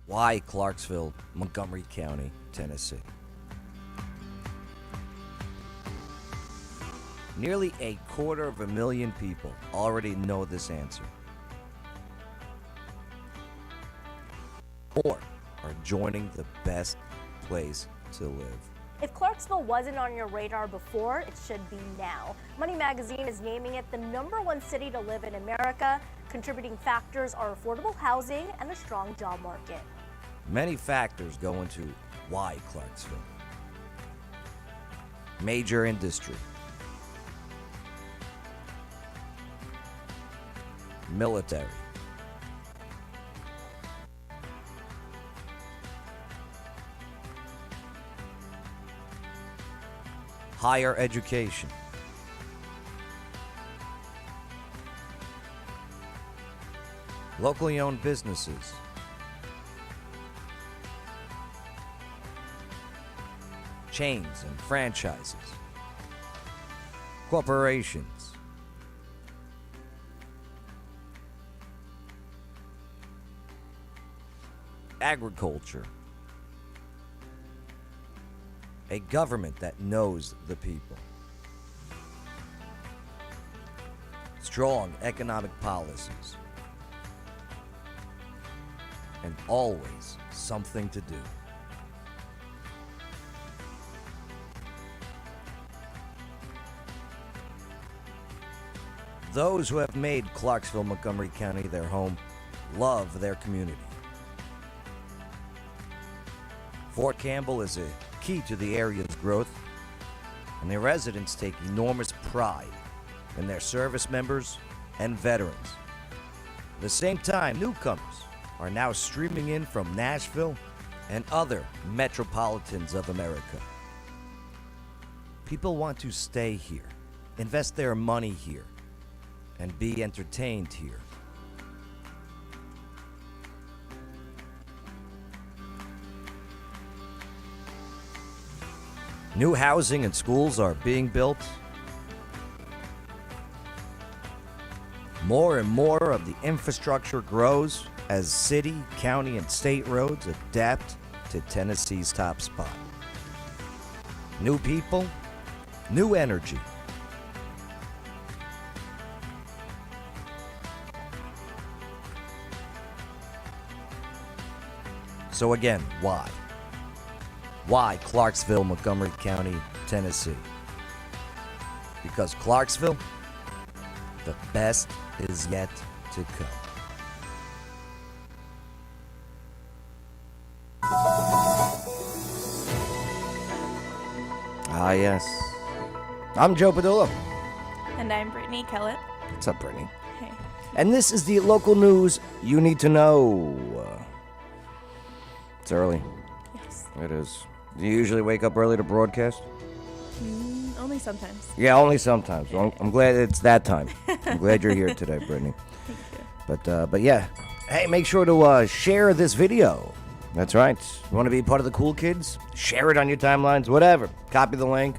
Why Clarksville, Montgomery County, Tennessee? Nearly 250,000 people already know this answer. Or are joining the best place to live. If Clarksville wasn't on your radar before, it should be now. Money Magazine is naming it the #1 city to live in America. Contributing factors are affordable housing and a strong job market. Many factors go into why Clarksville. Major industry. Military. Higher education. Locally owned businesses. Chains and franchises. Corporations. Agriculture. A government that knows the people. Strong economic policies. And always something to do. Those who have made Clarksville, Montgomery County their home love their community. Fort Campbell is a key to the area's growth, and their residents take enormous pride in their service members and veterans. At the same time, newcomers are now streaming in from Nashville and other metropolitans of America. People want to stay here, invest their money here, and be entertained here. New housing and schools are being built. More and more of the infrastructure grows as city, county, and state roads adapt to Tennessee's top spot. New people, new energy. So again, why? Why Clarksville, Montgomery County, Tennessee? Because Clarksville, the best is yet to come. Ah, yes. I'm Joe Padula. And I'm Brittany Kellett. What's up, Brittany? Hey. And this is the local news you need to know. It's early. Yes. It is. Do you usually wake up early to broadcast? Only sometimes. Yeah, only sometimes. Well, I'm glad it's that time. I'm glad you're here today, Brittany. Thank you. But yeah. Hey, make sure to share this video. That's right. You want to be part of the cool kids? Share it on your timelines, whatever. Copy the link.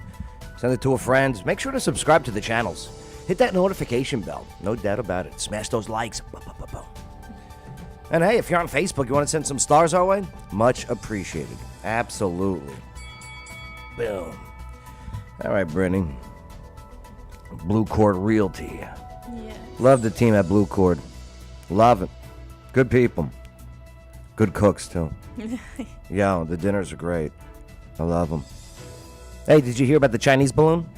Send it to a friend. Make sure to subscribe to the channels. Hit that notification bell. No doubt about it. Smash those likes. And hey, if you're on Facebook, you want to send some stars our way? Much appreciated. Absolutely. Boom. All right, Brittany. Blue Cord Realty. Yeah. Love the team at Blue Cord. Love it. Good people. Good cooks, too. Yo, the dinners are great. I love them. Hey, did you hear about the Chinese balloon?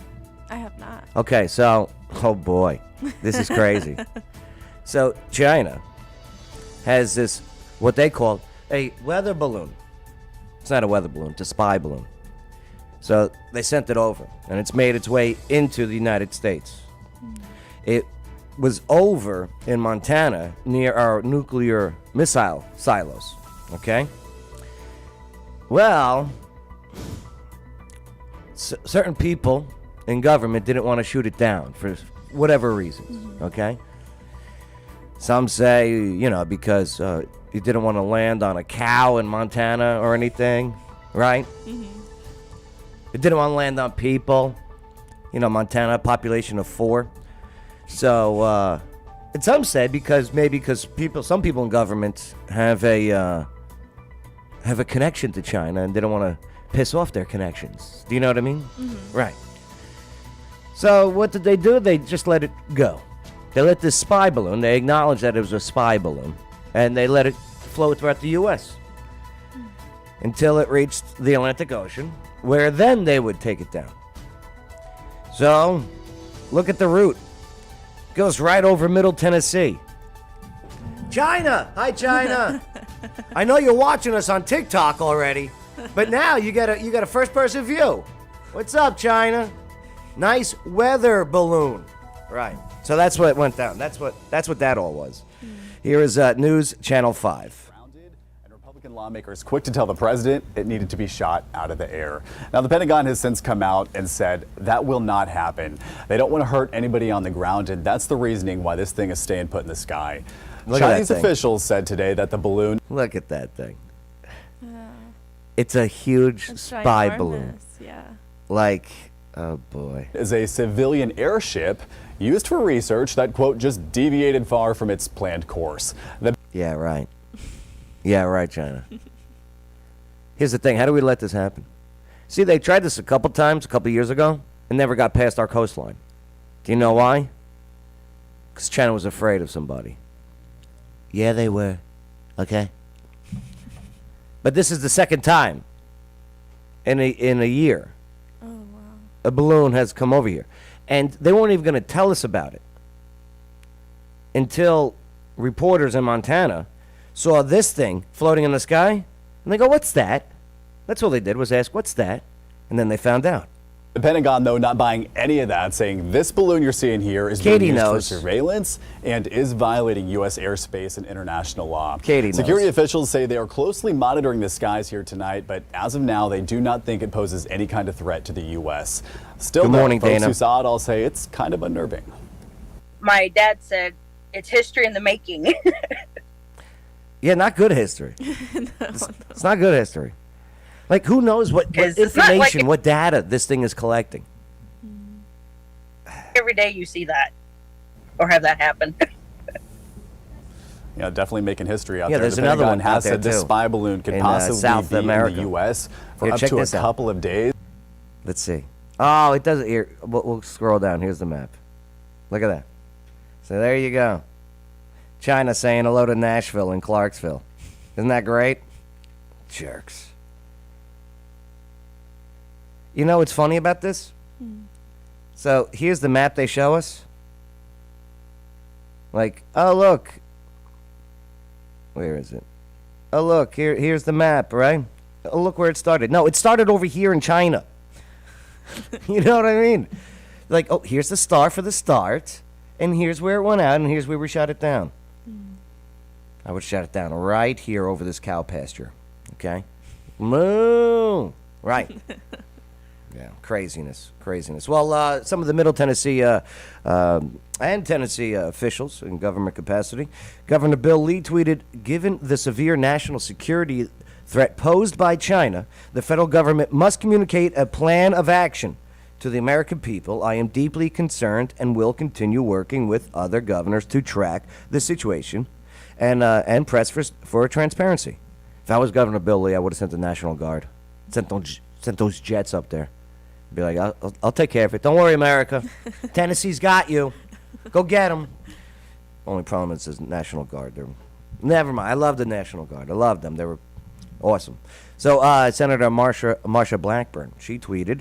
I have not. Okay, so, oh boy, this is crazy. So, China has this, what they call a weather balloon. It's not a weather balloon, it's a spy balloon. So they sent it over, and it's made its way into the United States. It was over in Montana near our nuclear missile silos, okay? Well, certain people in government didn't want to shoot it down for whatever reasons, okay? Some say, because he didn't want to land on a cow in Montana or anything, right? It didn't want to land on people. Montana, population of 4. So, and some said because some people in government have a have a connection to China and didn't want to piss off their connections. Do you know what I mean? Mm-hmm. Right. So what did they do? They just let it go. They let this spy balloon, they acknowledged that it was a spy balloon, and they let it float throughout the U.S. until it reached the Atlantic Ocean, where then they would take it down. So, look at the route. It goes right over Middle Tennessee. China! Hi, China! I know you're watching us on TikTok already, but now you got a first-person view. What's up, China? Nice weather balloon. Right. So that's what went down. That's what that all was. Here is News Channel 5. And Republican lawmakers quick to tell the president it needed to be shot out of the air. Now, the Pentagon has since come out and said that will not happen. They don't want to hurt anybody on the ground, and that's the reasoning why this thing is staying put in the sky. Chinese officials said today that the balloon... Look at that thing. It's a huge spy balloon. Yeah. Like, oh boy. ...is a civilian airship used for research that, quote, just deviated far from its planned course. Yeah, right. Yeah, right, China. Here's the thing. How do we let this happen? See, they tried this a couple times, a couple years ago, and never got past our coastline. Do you know why? Because China was afraid of somebody. Yeah, they were. Okay? But this is the second time in a year. Oh, wow. A balloon has come over here. And they weren't even going to tell us about it until reporters in Montana saw this thing floating in the sky. And they go, what's that? That's all they did was ask, what's that? And then they found out. The Pentagon, though, not buying any of that, saying this balloon you're seeing here is being used for surveillance and is violating U.S. airspace and international law. Security officials say they are closely monitoring the skies here tonight, but as of now, they do not think it poses any kind of threat to the U.S. Still, Good morning, folks Dana. who saw it all say it's kind of unnerving. My dad said it's history in the making. Yeah, not good history. It's not good history. Like, who knows what information, what data this thing is collecting? Every day you see that or have that happen. Yeah, definitely making history out Yeah, there. there's The another Pentagon one out has there, said this too, spy balloon could in, possibly South be America. in the U.S. for Here, up check to a this out. couple of days. Let's see. Oh, it doesn't. Here, we'll scroll down. Here's the map. Look at that. So there you go. China saying hello to Nashville and Clarksville. Isn't that great? Jerks. You know what's funny about this? So here's the map they show us. Like, oh, look. Where is it? Oh, look. Here's the map, right? Oh, look where it started. No, it started over here in China. You know what I mean? Like, oh, here's the star for the start, and here's where it went out, and here's where we shot it down. I would shut it down right here over this cow pasture. Okay? Moo! Right. Yeah, craziness. Well, some of the Middle Tennessee and Tennessee officials in government capacity, Governor Bill Lee tweeted, given the severe national security threat posed by China, the federal government must communicate a plan of action to the American people. I am deeply concerned and will continue working with other governors to track the situation and press for transparency. If I was Governor Bill Lee, I would have sent the National Guard, sent those jets up there. Be like, I'll take care of it. Don't worry, America. Tennessee's got you. Go get them. Only problem is the National Guard. Never mind. I love the National Guard. I love them. They were awesome. So Senator Marsha Blackburn, she tweeted,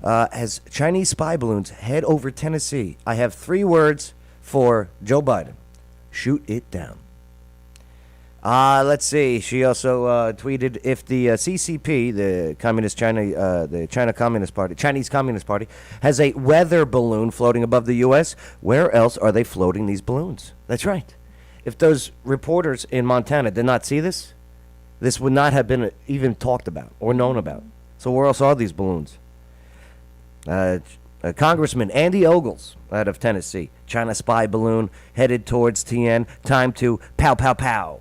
as Chinese spy balloons head over Tennessee, I have 3 words for Joe Biden. Shoot it down. Let's see. She also tweeted, if the CCP, the Communist China, the Chinese Communist Party, has a weather balloon floating above the U.S., where else are they floating these balloons? That's right. If those reporters in Montana did not see this, this would not have been even talked about or known about. So where else are these balloons? Congressman Andy Ogles out of Tennessee, China spy balloon headed towards TN. Time to pow, pow, pow.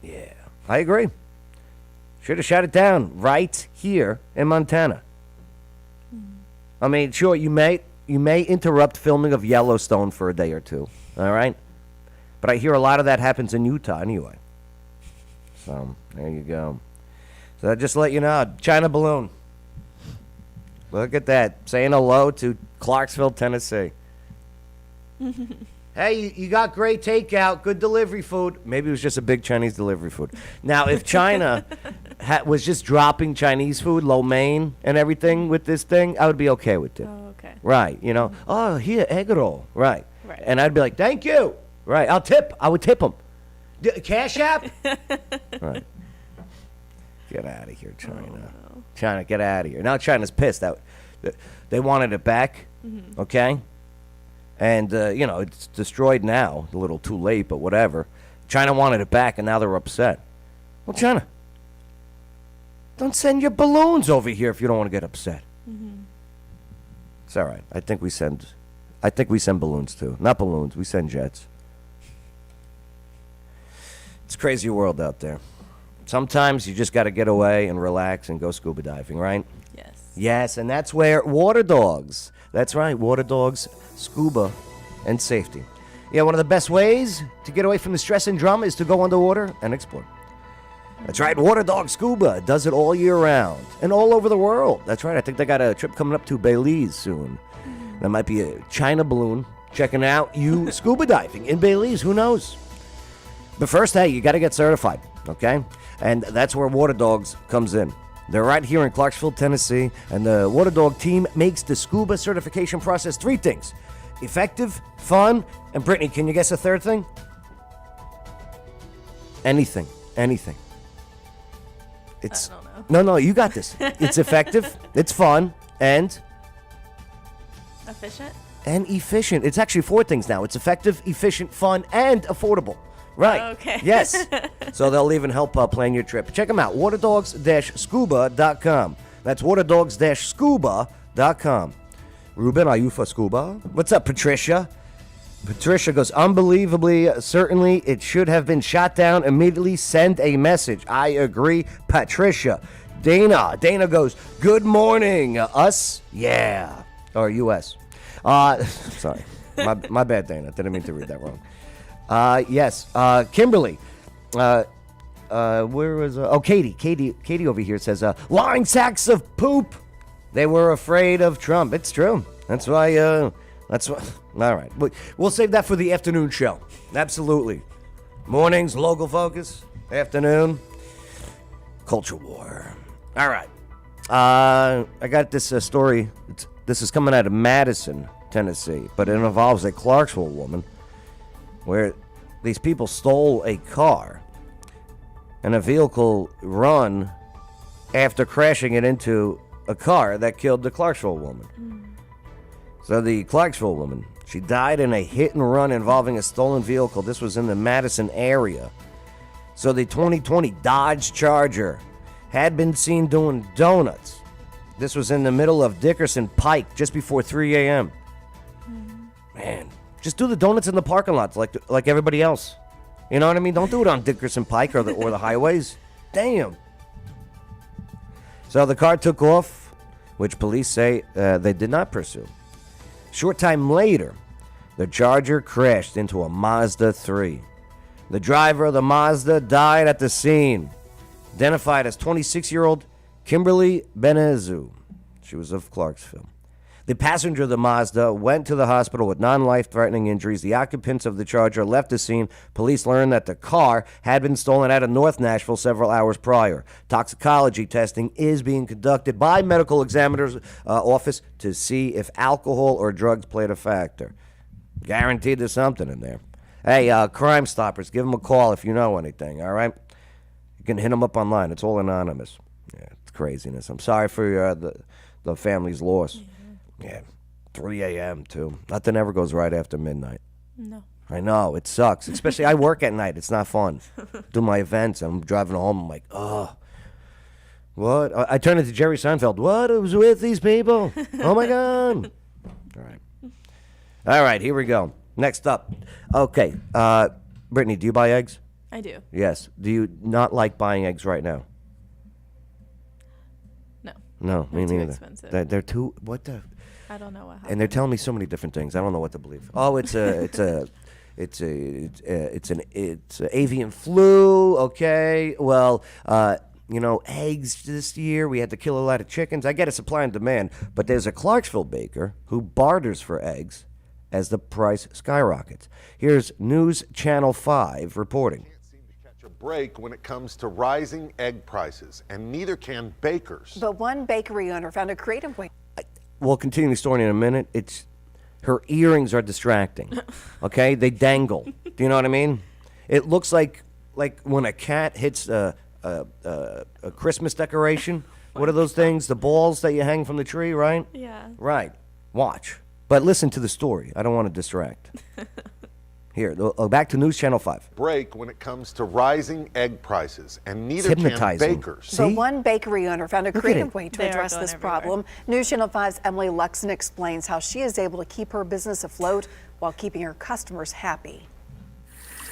Yeah, I agree. Should have shot it down right here in Montana. I mean, sure, you may interrupt filming of Yellowstone for a day or two, all right? But I hear a lot of that happens in Utah anyway. So, there you go. So just to let you know, China balloon. Look at that. Saying hello to Clarksville, Tennessee. Hey, you got great takeout, good delivery food. Maybe it was just a big Chinese delivery food. Now, if China was just dropping Chinese food, lo mein and everything with this thing, I would be okay with it. Oh, okay. Right, you know. Oh, here, egg roll. Right. Right. And I'd be like, thank you. Right, I'll tip. I would tip them. Cash app? Right. Get out of here, China. Oh, no. China, get out of here. Now China's pissed out. They wanted it back, okay? And, you know, it's destroyed now. A little too late, but whatever. China wanted it back, and now they're upset. Well, China, don't send your balloons over here if you don't want to get upset. It's all right. I think we send balloons, too. Not balloons. We send jets. It's a crazy world out there. Sometimes you just got to get away and relax and go scuba diving, right? Yes. Yes, and that's where water dogs. That's right, water dogs, scuba, and safety. Yeah, one of the best ways to get away from the stress and drama is to go underwater and explore. That's right, Water Dog Scuba does it all year round and all over the world. That's right, I think they got a trip coming up to Belize soon. That might be a China balloon checking out you scuba diving in Belize, who knows? But first, hey, you got to get certified, okay? And that's where Water Dogs comes in. They're right here in Clarksville, Tennessee, and the Water Dog team makes the scuba certification process 3 things: effective, fun, and Brittany, can you guess a third thing? Anything. It's I don't know. No, you got this. It's effective, it's fun, and Efficient? And efficient. It's actually 4 things now. It's effective, efficient, fun, and affordable. Right. Okay. Yes. So they'll even help plan your trip. Check them out. waterdogs-scuba.com. That's waterdogs-scuba.com. Ruben, are you for scuba? What's up, Patricia? Patricia goes, unbelievably, certainly it should have been shot down immediately. Send a message. I agree, Patricia. Dana goes, good morning. Us? Yeah. Or U.S. Sorry. My bad, Dana. Didn't mean to read that wrong. Yes. Kimberly. Where was... Katie. Katie over here says, lying sacks of poop. They were afraid of Trump. It's true. That's why... All right. We'll save that for the afternoon show. Absolutely. Mornings, local focus. Afternoon, culture war. All right. I got this story. This is coming out of Madison, Tennessee, but it involves a Clarksville woman where these people stole a car and a vehicle run after crashing it into a car that killed the Clarksville woman. So the Clarksville woman, she died in a hit and run involving a stolen vehicle. This was in the Madison area. So the 2020 Dodge Charger had been seen doing donuts. This was in the middle of Dickerson Pike just before 3 a.m. Man, just do the donuts in the parking lots like everybody else. You know what I mean? Don't do it on Dickerson Pike or the highways. Damn. So the car took off, which police say they did not pursue. Short time later, the Charger crashed into a Mazda 3. The driver of the Mazda died at the scene, identified as 26-year-old Kimberly Benezu. She was of Clarksville. The passenger of the Mazda went to the hospital with non-life-threatening injuries. The occupants of the Charger left the scene. Police learned that the car had been stolen out of North Nashville several hours prior. Toxicology testing is being conducted by medical examiner's office to see if alcohol or drugs played a factor. Guaranteed there's something in there. Hey, Crime Stoppers, give them a call if you know anything, all right? You can hit them up online. It's all anonymous. Yeah, it's craziness. I'm sorry for the family's loss. Yeah, 3 a.m. too. Nothing ever goes right after midnight. No. I know, it sucks. Especially I work at night. It's not fun. Do my events. I'm driving home. I'm like, oh. What? I turn into Jerry Seinfeld. What was with these people? Oh, my God. All right, here we go. Next up. Okay. Brittany, do you buy eggs? I do. Yes. Do you not like buying eggs right now? No. No, me They're too neither. expensive. They're too... What the... I don't know what happened. And they're telling me so many different things. I don't know what to believe. Oh, it's avian flu. Okay. Well, eggs this year. We had to kill a lot of chickens. I get a supply and demand, but there's a Clarksville baker who barters for eggs as the price skyrockets. Here's News Channel 5 reporting. Can't seem to catch a break when it comes to rising egg prices, and neither can bakers. But one bakery owner found a creative way. We'll continue the story in a minute. Her earrings are distracting. Okay, they dangle. Do you know what I mean? It looks like when a cat hits a Christmas decoration. What are those things? The balls that you hang from the tree, right? Yeah. Right. Watch. But listen to the story. I don't want to distract. Here, back to News Channel 5. Break when it comes to rising egg prices, and neither can bakers. See? But one bakery owner found a creative way to They are address going this everywhere. problem. News Channel 5's Emily Luxon explains how she is able to keep her business afloat while keeping her customers happy.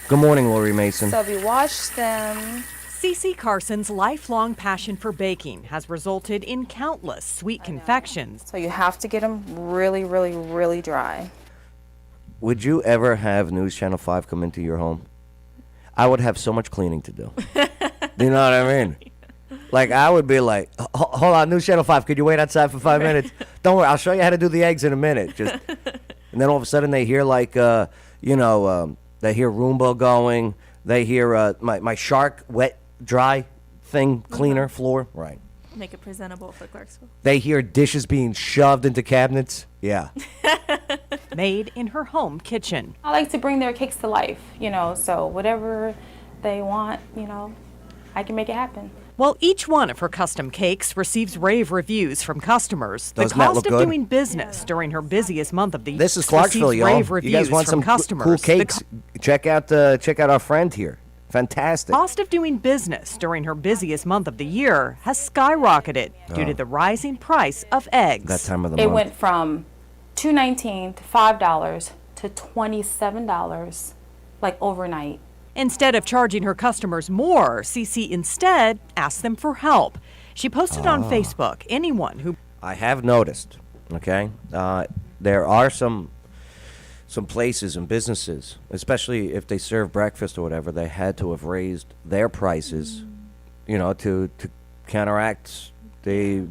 Good morning, Lori Mason. So we wash them. Cece Carson's lifelong passion for baking has resulted in countless sweet confections. So you have to get them really, really, really dry. Would you ever have News Channel 5 come into your home? I would have so much cleaning to do. Do you know what I mean? Like, I would be like, hold on, News Channel 5, could you wait outside for 5 minutes? Don't worry, I'll show you how to do the eggs in a minute. And then all of a sudden they hear they hear Roomba going. They hear my shark wet, dry thing, cleaner, floor. Right. Make it presentable for Clarksville. They hear dishes being shoved into cabinets. Yeah. Made in her home kitchen. I like to bring their cakes to life, so whatever they want, I can make it happen. While each one of her custom cakes receives rave reviews from customers, Doesn't the that cost look of good? doing business during her busiest month of the year This is Clarksville, y'all. rave You reviews guys want from some customers. cool The cakes? Check out our friend here. Fantastic. cost of doing business during her busiest month of the year has skyrocketed due to the rising price of eggs. That time of the It month. went from $2.19 to $5 to $27, like overnight. Instead of charging her customers more, Cece instead asked them for help. She posted on Facebook, anyone who I have noticed, okay, there are some places and businesses, especially if they serve breakfast or whatever, they had to have raised their prices, to counteract the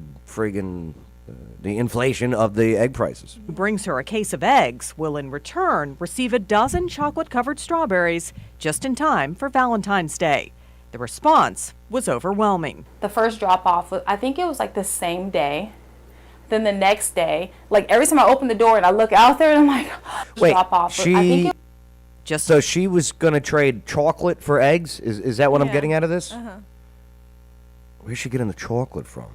the inflation of the egg prices. who brings her a case of eggs will in return receive a dozen chocolate-covered strawberries just in time for Valentine's Day. The response was overwhelming. The first drop off, I think it was like the same day. Then the next day, like every time I open the door and I look out there and I'm like, Wait, drop off. I think so she was going to trade chocolate for eggs? Is that what I'm getting out of this? Where's she getting the chocolate from?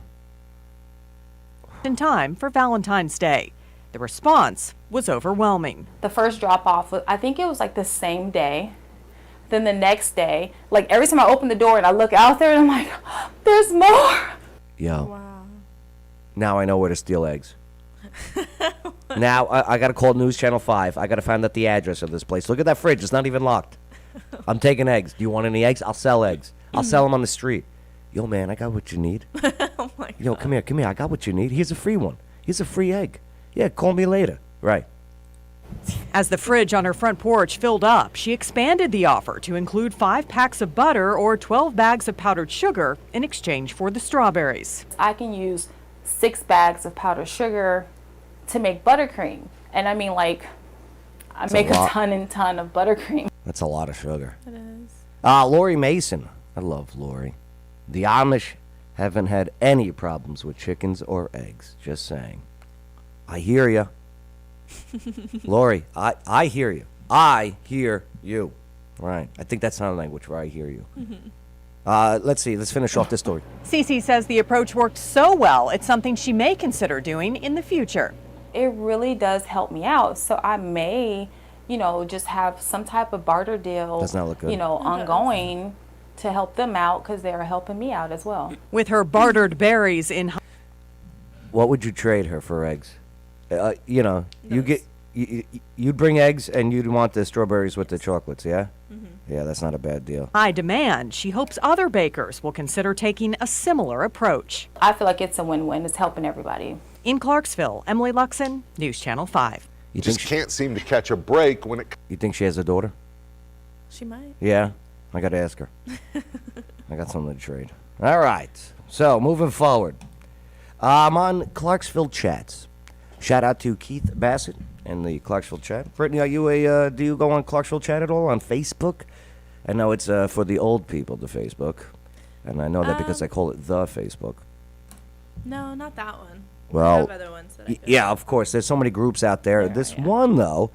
In time for Valentine's Day. The response was overwhelming. the first drop off, I think it was like the same day. Then the next day, like every time I open the door and I look out there and I'm like, there's more. Yo. Wow. Now I know where to steal eggs. Now I got to call News Channel 5. I got to find out the address of this place. Look at that fridge. It's not even locked. I'm taking eggs. Do you want any eggs? I'll sell eggs. I'll sell them on the street. Yo, man, I got what you need. Oh my God. Yo, come here. I got what you need. Here's a free one. Here's a free egg. Yeah, call me later. Right. As the fridge on her front porch filled up, she expanded the offer to include 5 packs of butter or 12 bags of powdered sugar in exchange for the strawberries. I can use 6 bags of powdered sugar to make buttercream. And I mean, like, I make a lot. ton and ton of buttercream. That's a lot of sugar. It is. Lori Mason. I love Lori. The Amish haven't had any problems with chickens or eggs. Just saying. I hear you. Lori, I hear you. I hear you. Right. I think that's sign language where I hear you. Let's see. Let's finish off this story. Cece says the approach worked so well, it's something she may consider doing in the future. It really does help me out. So I may, just have some type of barter deal, Does not look good. ongoing to help them out because they are helping me out as well. With her bartered berries in What would you trade her for eggs? You'd bring eggs and you'd want the strawberries with the chocolates, yeah? Yeah, that's not a bad deal. high demand, she hopes other bakers will consider taking a similar approach. I feel like it's a win-win. It's helping everybody. In Clarksville, Emily Luxon, News Channel 5. You Just think can't seem to catch a break when it you think she has a daughter? She might. Yeah, I got to ask her. I got something to trade. All right. So, moving forward. I'm on Clarksville Chats. Shout out to Keith Bassett and the Clarksville Chat. Brittany, are you do you go on Clarksville Chat at all on Facebook? I know it's for the old people, the Facebook. And I know that because I call it the Facebook. No, not that one. Well, I have other ones that I yeah, of course. There's so many groups out there. There This are, yeah. one, though.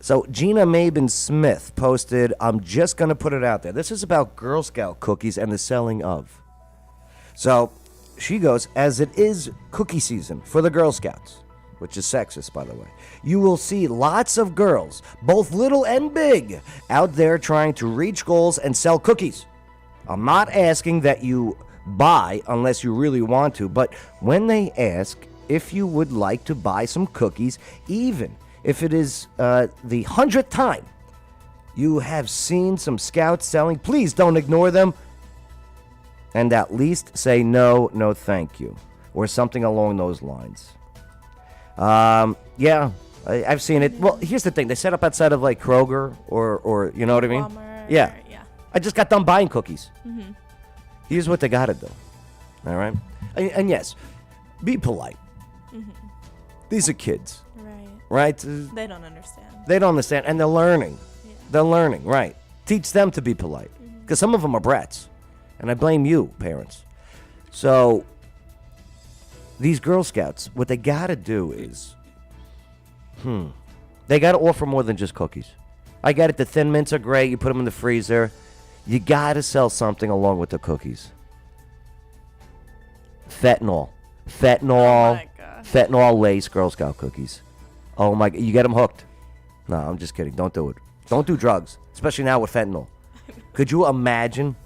So Gina Mabin Smith posted, I'm just going to put it out there. This is about Girl Scout cookies and the selling of. So she goes, as it is cookie season for the Girl Scouts, which is sexist, by the way, you will see lots of girls, both little and big, out there trying to reach goals and sell cookies. I'm not asking that you buy unless you really want to, but when they ask if you would like to buy some cookies, even if it is the 100th time you have seen some scouts selling, please don't ignore them and at least say no, no thank you, or something along those lines. Yeah, I've seen it. Well, here's the thing. They set up outside of like Kroger or you know what I mean? Walmart, Yeah. yeah. I just got done buying cookies. Mm-hmm. Here's what they got to do. All right? And yes, be polite. Mm-hmm. These are kids. Right. Right? They don't understand. They don't understand. And they're learning. Yeah. They're learning, right. Teach them to be polite. Because some of them are brats. And I blame you, parents. So, these Girl Scouts, what they got to do is, they got to offer more than just cookies. I got it. The Thin Mints are great. You put them in the freezer. You got to sell something along with the cookies. Fentanyl. Oh my gosh. Fentanyl lace Girl Scout cookies. Oh my, you get them hooked. No, I'm just kidding. Don't do it. Don't do drugs, especially now with fentanyl. Could you imagine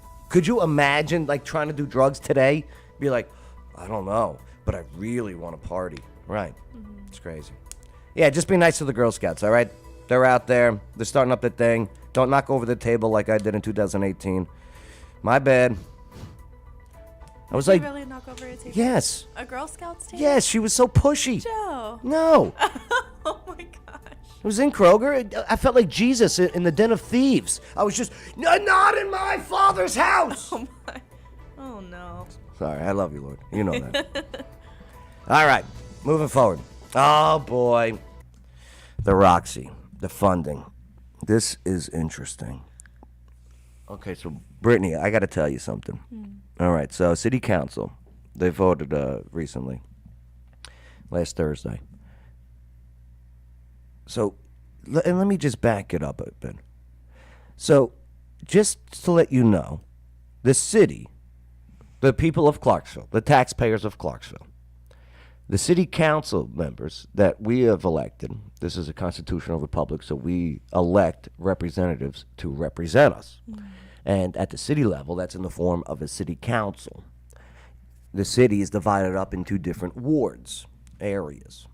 like trying to do drugs today? Be like, I don't know, but I really want to party. Right. It's crazy. Yeah, just be nice to the Girl Scouts, all right? They're out there. They're starting up the thing. Don't knock over the table like I did in 2018. My bad. I was Did like, you really knock over a table? yes. A Girl Scouts table? Yes, she was so pushy. Joe. No. Oh my gosh. It was in Kroger. I felt like Jesus in the den of thieves. I was just, not in my father's house. Oh my. Oh no. Sorry, I love you, Lord. You know that. All right, moving forward. Oh, boy. The Roxy, the funding. This is interesting. Okay, so, Brittany, I got to tell you something. All right, so City Council, they voted recently, last Thursday. So, and let me just back it up a bit. So, just to let you know, the city, the people of Clarksville, the taxpayers of Clarksville, the city council members that we have elected, this is a constitutional republic, so we elect representatives to represent us. And at the city level, that's in the form of a city council. The city is divided up into different wards, areas.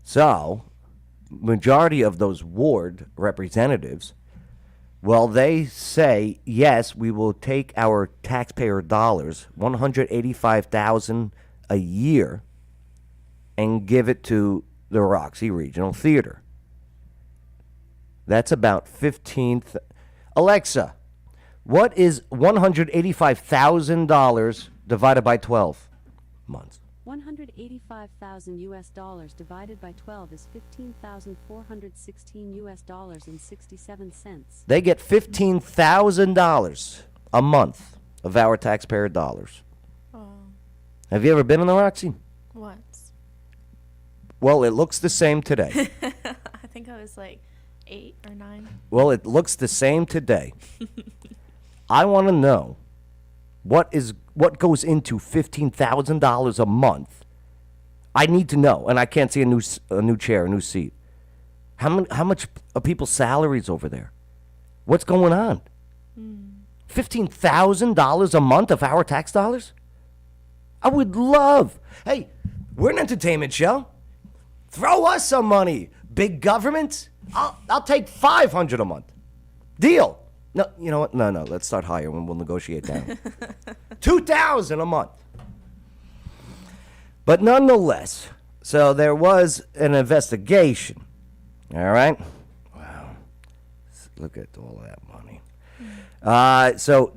So, majority of those ward representatives, well, they say, yes, we will take our taxpayer dollars, $185,000 a year, and give it to the Roxy Regional Theater. That's about 15th. Alexa, what is $185,000 divided by 12 months? 185,000 US dollars divided by 12 is 15,416 US dollars and 67 cents. They get $15,000 a month of our taxpayer dollars. Oh. Have you ever been in the Roxy? Once. Well, it looks the same today. I think I was like 8 or 9. Well, it looks the same today. I want to know what goes into $15,000 a month. I need to know, and I can't see a new chair, a new seat. How much are people's salaries over there? What's going on? $15,000 a month of our tax dollars? I would love. Hey, we're an entertainment show. Throw us some money, big government. I'll take $500 a month. Deal. No, you know what? No. Let's start higher and we'll negotiate down. $2,000 a month. But nonetheless, so there was an investigation. All right. Wow. Look at all that money. So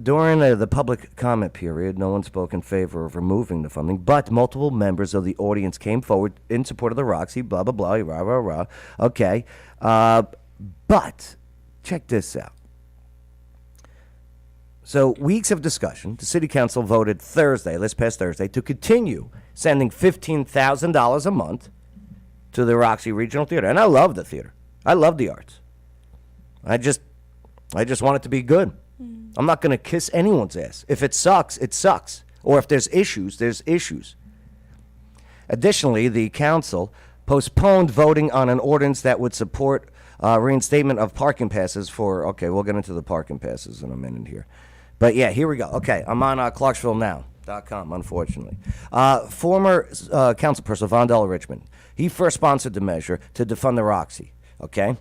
during the public comment period, no one spoke in favor of removing the funding, but multiple members of the audience came forward in support of the Roxy, blah, blah, blah, rah, rah, rah. Okay. But check this out. So, weeks of discussion, the city council voted this past Thursday, to continue sending $15,000 a month to the Roxy Regional Theater. And I love the theater. I love the arts. I just want it to be good. I'm not going to kiss anyone's ass. If it sucks, it sucks. Or if there's issues, there's issues. Additionally, the council postponed voting on an ordinance that would support reinstatement of parking passes for, okay, we'll get into the parking passes in a minute here. But yeah, here we go. Okay, I'm on ClarksvilleNow.com, unfortunately. Former councilperson Vondell Richmond, he first sponsored the measure to defund the Roxy, okay?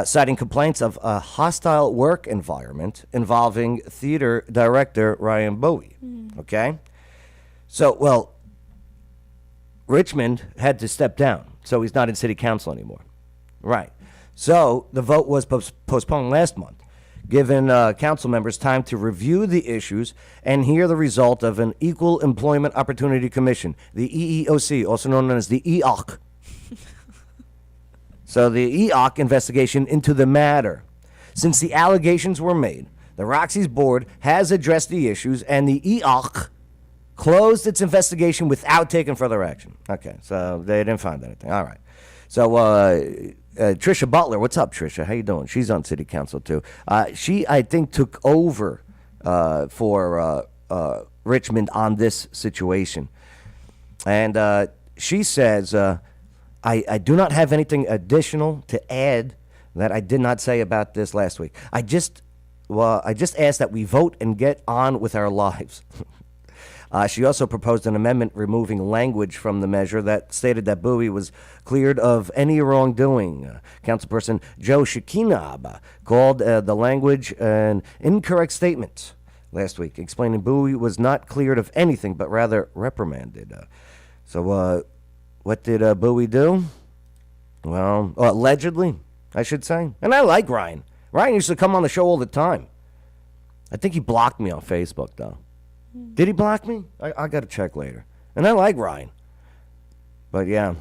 Citing complaints of a hostile work environment involving theater director Ryan Bowie, okay? So, well, Richmond had to step down, so he's not in city council anymore. Right. So the vote was postponed last month, giving council members time to review the issues and hear the result of an Equal Employment Opportunity Commission, the EEOC, also known as the EOC. So the EOC investigation into the matter. Since the allegations were made, the Roxy's board has addressed the issues, and the EOC closed its investigation without taking further action. Okay, so they didn't find anything. All right. So Trisha Butler, what's up, Trisha? How you doing? She's on city council too. She, I think, took over for Richmond on this situation, and she says, "I do not have anything additional to add that I did not say about this last week. I just asked that we vote and get on with our lives." She also proposed an amendment removing language from the measure that stated that Bowie was cleared of any wrongdoing. Councilperson Joe Shekinab called the language an incorrect statement last week, explaining Bowie was not cleared of anything, but rather reprimanded. So what did Bowie do? Well, allegedly, I should say. And I like Ryan. Ryan used to come on the show all the time. I think he blocked me on Facebook, though. Did he block me? I got to check later. And I like Ryan. But yeah.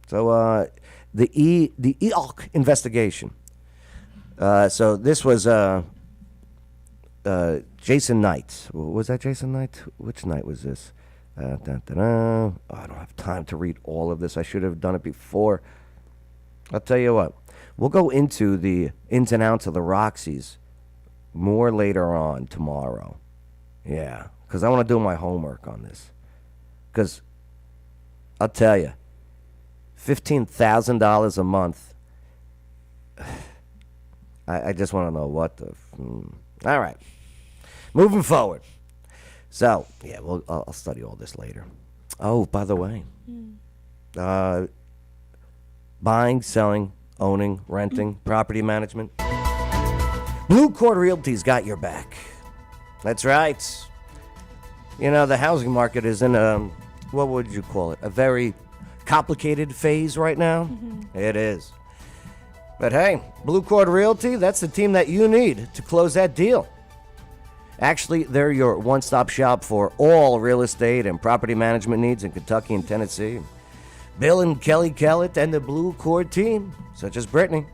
So the EOC investigation. So this was Jason Knight. Was that Jason Knight? Which night was this? Oh, I don't have time to read all of this. I should have done it before. I'll tell you what. We'll go into the ins and outs of the Roxys more later on tomorrow. Yeah. Because I want to do my homework on this. Because I'll tell you, $15,000 a month, I just want to know what the... All right. Moving forward. So, yeah, I'll study all this later. Oh, by the way, buying, selling, owning, renting, property management. Blue Cord Realty's got your back. That's right. You know, the housing market is in a, what would you call it, a very complicated phase right now. It is. But hey, Blue Cord Realty, that's the team that you need to close that deal. Actually, they're your one-stop shop for all real estate and property management needs in Kentucky and Tennessee. Bill and Kelly Kellett and the Blue Cord team, such as Brittany,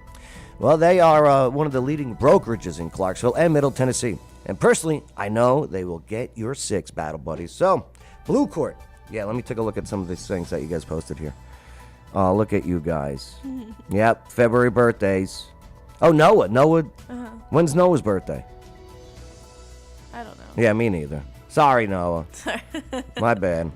well, they are one of the leading brokerages in Clarksville and Middle Tennessee. And personally, I know they will get your 6 battle buddies. So, Blue Cord. Yeah, let me take a look at some of these things that you guys posted here. Oh, look at you guys. Yep, February birthdays. Oh, Noah. When's Noah's birthday? I don't know. Yeah, me neither. Sorry, Noah. My bad.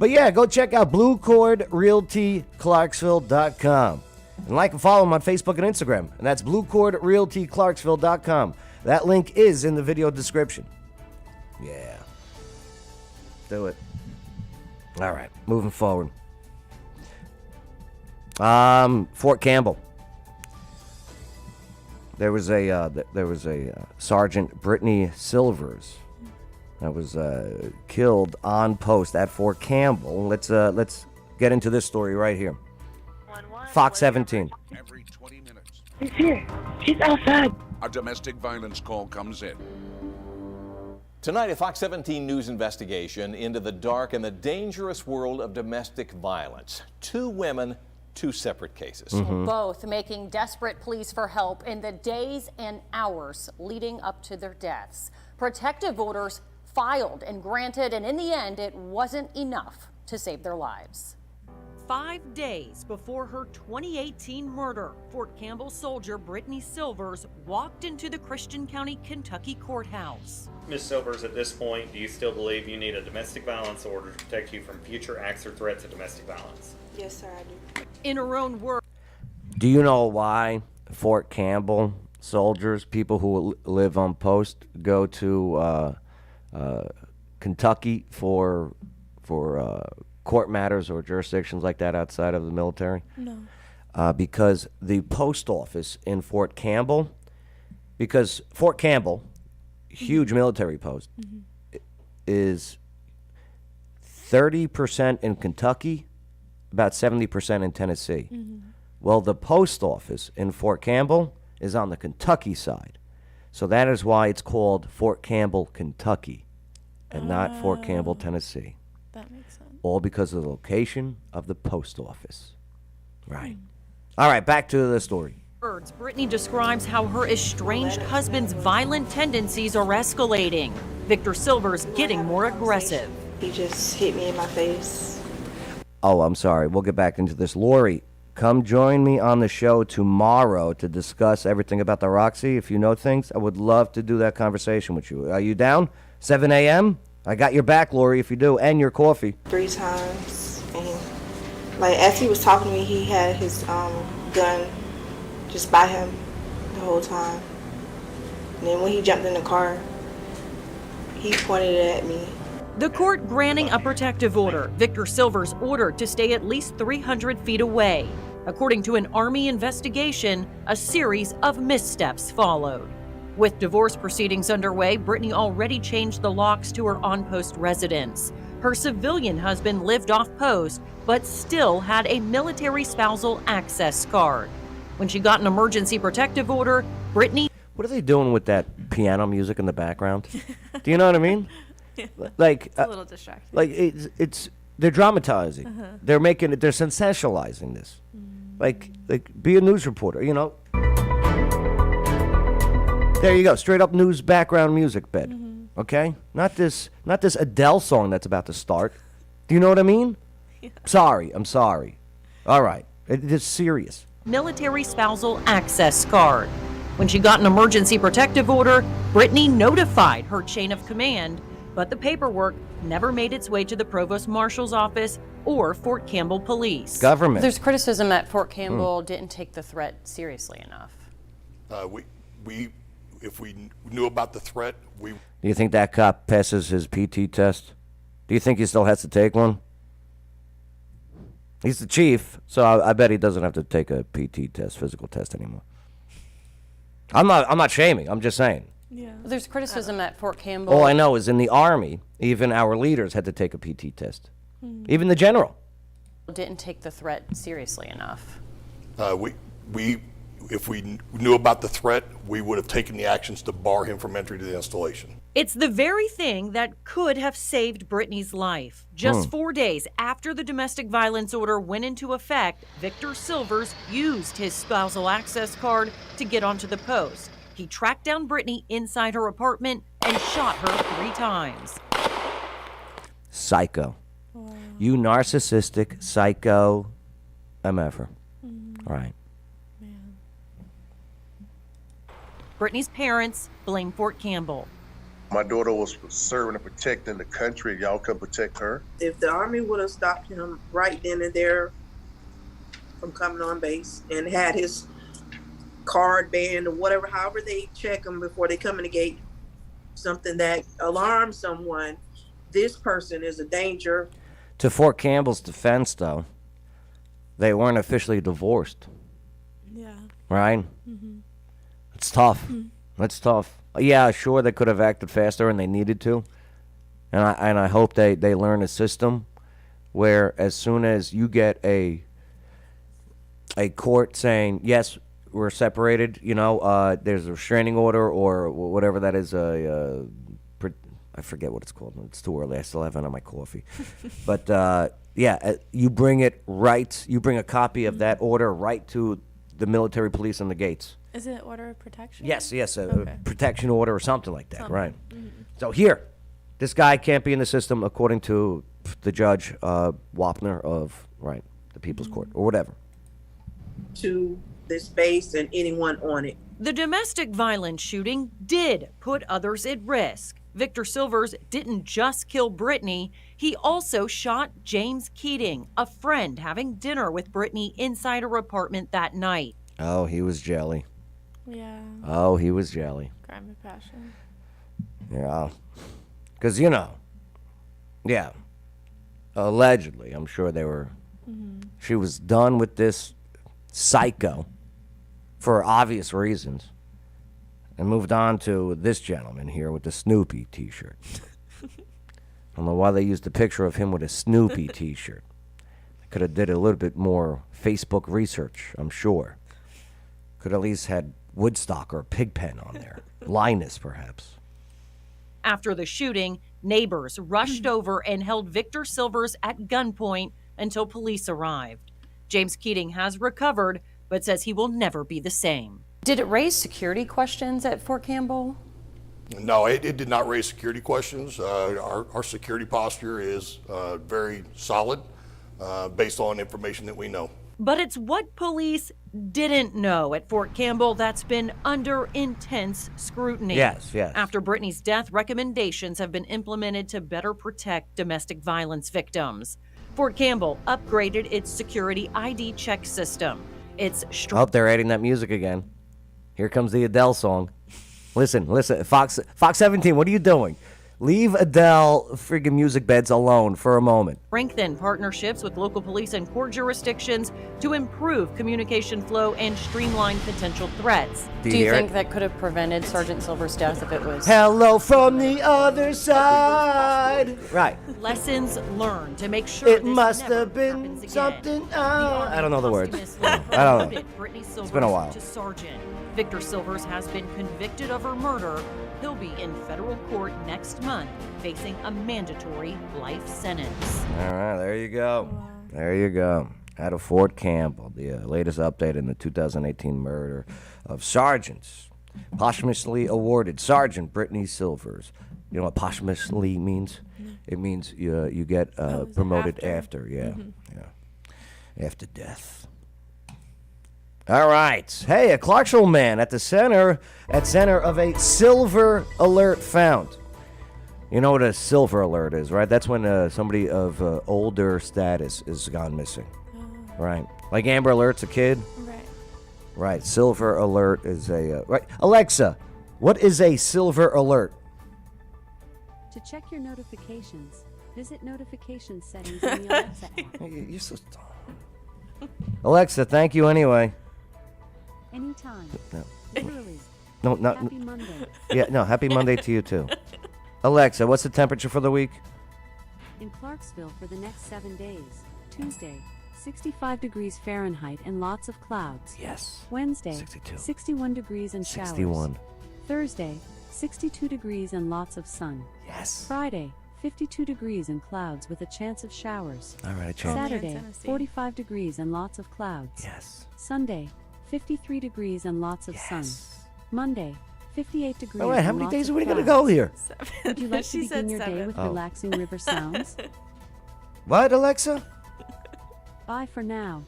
But yeah, go check out BlueCordRealtyClarksville.com. And like and follow them on Facebook and Instagram. And that's BlueCordRealtyClarksville.com. That link is in the video description. Yeah. Do it. All right, moving forward. Fort Campbell. There was a Sergeant Brittany Silvers that was killed on post at Fort Campbell. Let's get into this story right here. Fox 17. Every 20 minutes. She's here. She's outside. A domestic violence call comes in. Tonight, a Fox 17 News investigation into the dark and the dangerous world of domestic violence. 2 women, 2 separate cases. Both making desperate pleas for help in the days and hours leading up to their deaths. Protective orders filed and granted, and in the end, it wasn't enough to save their lives. 5 days before her 2018 murder, Fort Campbell soldier Brittany Silvers walked into the Christian County, Kentucky courthouse. Ms. Silvers, at this point, do you still believe you need a domestic violence order to protect you from future acts or threats of domestic violence? Yes, sir, I do. In her own words. Do you know why Fort Campbell soldiers, people who live on post, go to Kentucky for court matters or jurisdictions like that outside of the military? No. Because the post office in Fort Campbell, because Fort Campbell, huge military post, is 30% in Kentucky, about 70% in Tennessee. Well, the post office in Fort Campbell is on the Kentucky side. So that is why it's called Fort Campbell, Kentucky, and not Fort Campbell, Tennessee. That makes sense. All because of the location of the post office. Right. All right, back to the story. Brittany describes how her estranged husband's violent tendencies are escalating. Victor Silver's getting more aggressive. He just hit me in my face. Oh, I'm sorry. We'll get back into this. Lori, come join me on the show tomorrow to discuss everything about the Roxy. If you know things, I would love to do that conversation with you. Are you down? 7 a.m.? I got your back, Lori, if you do, and your coffee. 3 times. And, like, as he was talking to me, he had his gun just by him the whole time. And then when he jumped in the car, he pointed it at me. The court granting a protective order. Victor Silver's ordered to stay at least 300 feet away. According to an Army investigation, a series of missteps followed. With divorce proceedings underway, Brittany already changed the locks to her on-post residence. Her civilian husband lived off-post, but still had a military spousal access card. When she got an emergency protective order, Brittany... What are they doing with that piano music in the background? Do you know what I mean? Like, it's a little distracting. Like it's they're dramatizing. They're making it. They're sensationalizing this. Like be a news reporter. You know. There you go. Straight up news background music bed. Okay. Not this Adele song that's about to start. Do you know what I mean? Yeah. I'm sorry. All right. It is serious. Military spousal access card. When she got an emergency protective order, Brittany notified her chain of command, but the paperwork never made its way to the Provost Marshal's office or Fort Campbell Police. Government. There's criticism that Fort Campbell didn't take the threat seriously enough. If we knew about the threat, we... Do you think that cop passes his PT test? Do you think he still has to take one? He's the chief, so I bet he doesn't have to take a PT test, physical test anymore. I'm not shaming. I'm just saying. Yeah. There's criticism that Fort Campbell... All I know is in the Army, even our leaders had to take a PT test. Even the general. Didn't take the threat seriously enough. If we knew about the threat, we would have taken the actions to bar him from entry to the installation. It's the very thing that could have saved Brittany's life. Just 4 days after the domestic violence order went into effect, Victor Silvers used his spousal access card to get onto the post. He tracked down Brittany inside her apartment and shot her 3 times. Psycho. Wow. You narcissistic psycho MFer. Right. Brittany's parents blame Fort Campbell. My daughter was serving and protecting the country. Y'all couldn't protect her. If the Army would have stopped him right then and there from coming on base and had his card banned or whatever, however they check him before they come in the gate, something that alarms someone, this person is a danger. To Fort Campbell's defense, though, they weren't officially divorced. Yeah. Right? It's tough. It's tough. Yeah, sure, they could have acted faster and they needed to. And I hope they learn a system where as soon as you get a court saying, yes, we're separated, there's a restraining order or whatever that is, I I forget what it's called. It's too early. I still haven't had my coffee. But you bring it right. You bring a copy of that order right to the military police on the gates. Is it order of protection? Yes, Okay. a protection order or something like that, Something. right? Mhm. So here, this guy can't be in the system according to the judge, Wapner of, the People's Court or whatever. To this base and anyone on it. The domestic violence shooting did put others at risk. Victor Silvers didn't just kill Brittany, he also shot James Keating, a friend having dinner with Brittany inside her apartment that night. Oh, he was jelly. Yeah. Oh, he was jelly. Crime of passion. Yeah. Because, allegedly, I'm sure they were, she was done with this psycho for obvious reasons and moved on to this gentleman here with the Snoopy t-shirt. I don't know why they used the picture of him with a Snoopy t-shirt. They could have did a little bit more Facebook research, I'm sure. Could at least had Woodstock or Pigpen on there. Linus, perhaps. After the shooting, neighbors rushed over and held Victor Silvers at gunpoint until police arrived. James Keating has recovered, but says he will never be the same. Did it raise security questions at Fort Campbell? No, it did not raise security questions. Our security posture is very solid based on information that we know. But it's what police didn't know at Fort Campbell that's been under intense scrutiny. Yes. After Brittany's death, recommendations have been implemented to better protect domestic violence victims. Fort Campbell upgraded its security ID check system. It's Oh, they're adding that music again. Here comes the Adele song. Listen. Fox 17, what are you doing? Leave Adele friggin' music beds alone for a moment. strengthen partnerships with local police and court jurisdictions to improve communication flow and streamline potential threats. Do you think that could have prevented Sergeant Silver's death if it was? Hello from the other side. Right. Lessons learned to make sure It this must never have been happens again. something. The I don't know the words. posthumously I don't know. promoted Brittany Silvers been a while. to sergeant. Victor Silvers has been convicted of her murder. He'll be in federal court next month, facing a mandatory life sentence. All right, there you go. There you go. Out of Fort Campbell, the latest update in the 2018 murder of sergeants. Posthumously awarded Sergeant Brittany Silvers. You know what posthumously means? It means you get promoted after. Yeah. After death. All right. Hey, a Clarksville man at the center of a silver alert found. You know what a silver alert is, right? That's when somebody of older status is gone missing. Right. Like Amber Alert's a kid. Right. Silver alert is a right. Alexa, what is a silver alert? To check your notifications, visit notification settings in the Alexa app. You're so dumb. Alexa, thank you anyway. Anytime. No. Literally. No, not. Happy Monday. Yeah, no. Happy Monday to you too. Alexa, what's the temperature for the week? In Clarksville for the next 7 days. Tuesday, 65 degrees Fahrenheit and lots of clouds. Yes. Wednesday, 62. 61 degrees and showers. 61. Thursday, 62 degrees and lots of sun. Yes. Friday, 52 degrees and clouds with a chance of showers. All right, a chance. Saturday, 45 degrees and lots of clouds. Yes. Sunday, 53 degrees and lots of sun. Monday, 58 degrees. All right, how and many lots days of are we going to clouds. go here? Would you like to She begin said your day 7. with Oh. relaxing river sounds? What, Alexa? Bye for now.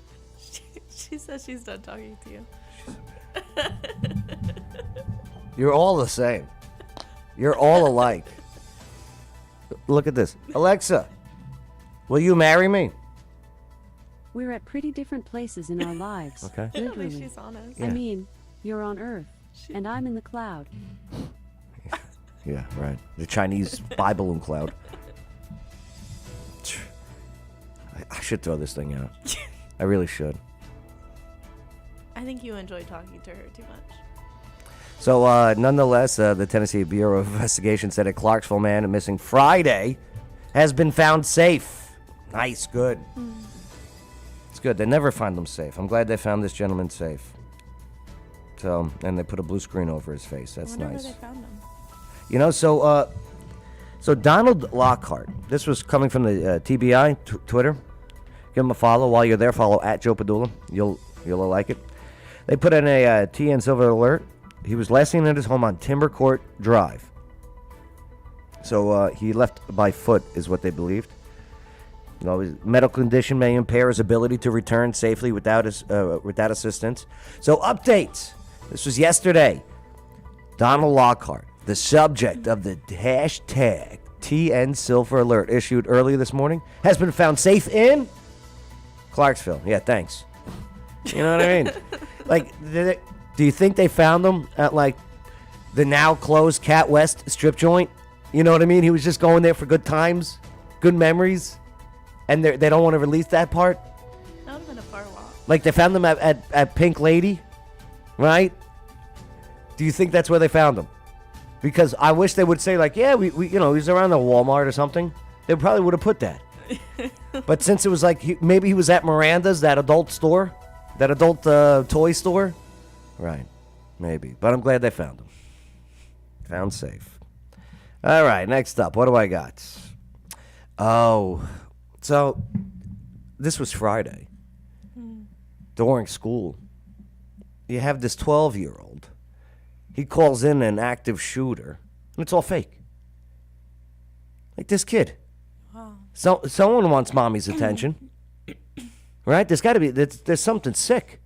She says she's done talking to you. You're all the same. You're all alike. Look at this. Alexa, will you marry me? We're at pretty different places in our lives. Okay. At least Literally. she's honest. I mean, you're on Earth, and I'm in the cloud. Yeah, right. The Chinese Bible and cloud. I should throw this thing out. I really should. I think you enjoy talking to her too much. So, nonetheless, the Tennessee Bureau of Investigation said a Clarksville man missing Friday has been found safe. Nice, good. It's good. They never find them safe. I'm glad they found this gentleman safe. So, and they put a blue screen over his face. That's I wonder nice. where they found him. You know, so So Donald Lockhart, this was coming from the TBI Twitter. Give him a follow. While you're there, follow at Joe Padula. You'll like it. They put in a TN Silver alert. He was last seen at his home on Timber Court Drive. So he left by foot, is what they believed. You know, his medical condition may impair his ability to return safely without assistance. So updates. This was yesterday. Donald Lockhart, the subject of the hashtag TN Silver alert issued earlier this morning, has been found safe in Clarksville. Yeah, thanks. You know what I mean? Like, do you think they found him at, like, the now closed Cat West strip joint? You know what I mean? He was just going there for good times, good memories, and they don't want to release that part? That would have been a far walk. Like, they found him at Pink Lady, right? Do you think that's where they found him? Because I wish they would say, like, yeah, we he was around the Walmart or something. They probably would have put that. But since it was like, maybe he was at Miranda's, that adult store, that adult toy store. Right. Maybe. But I'm glad they found him. Found safe. All right, next up. What do I got? Oh, so this was Friday. During school. You have this 12-year-old. He calls in an active shooter, and it's all fake. Like this kid. Wow. So someone wants mommy's attention, right? There's got to be. There's something sick.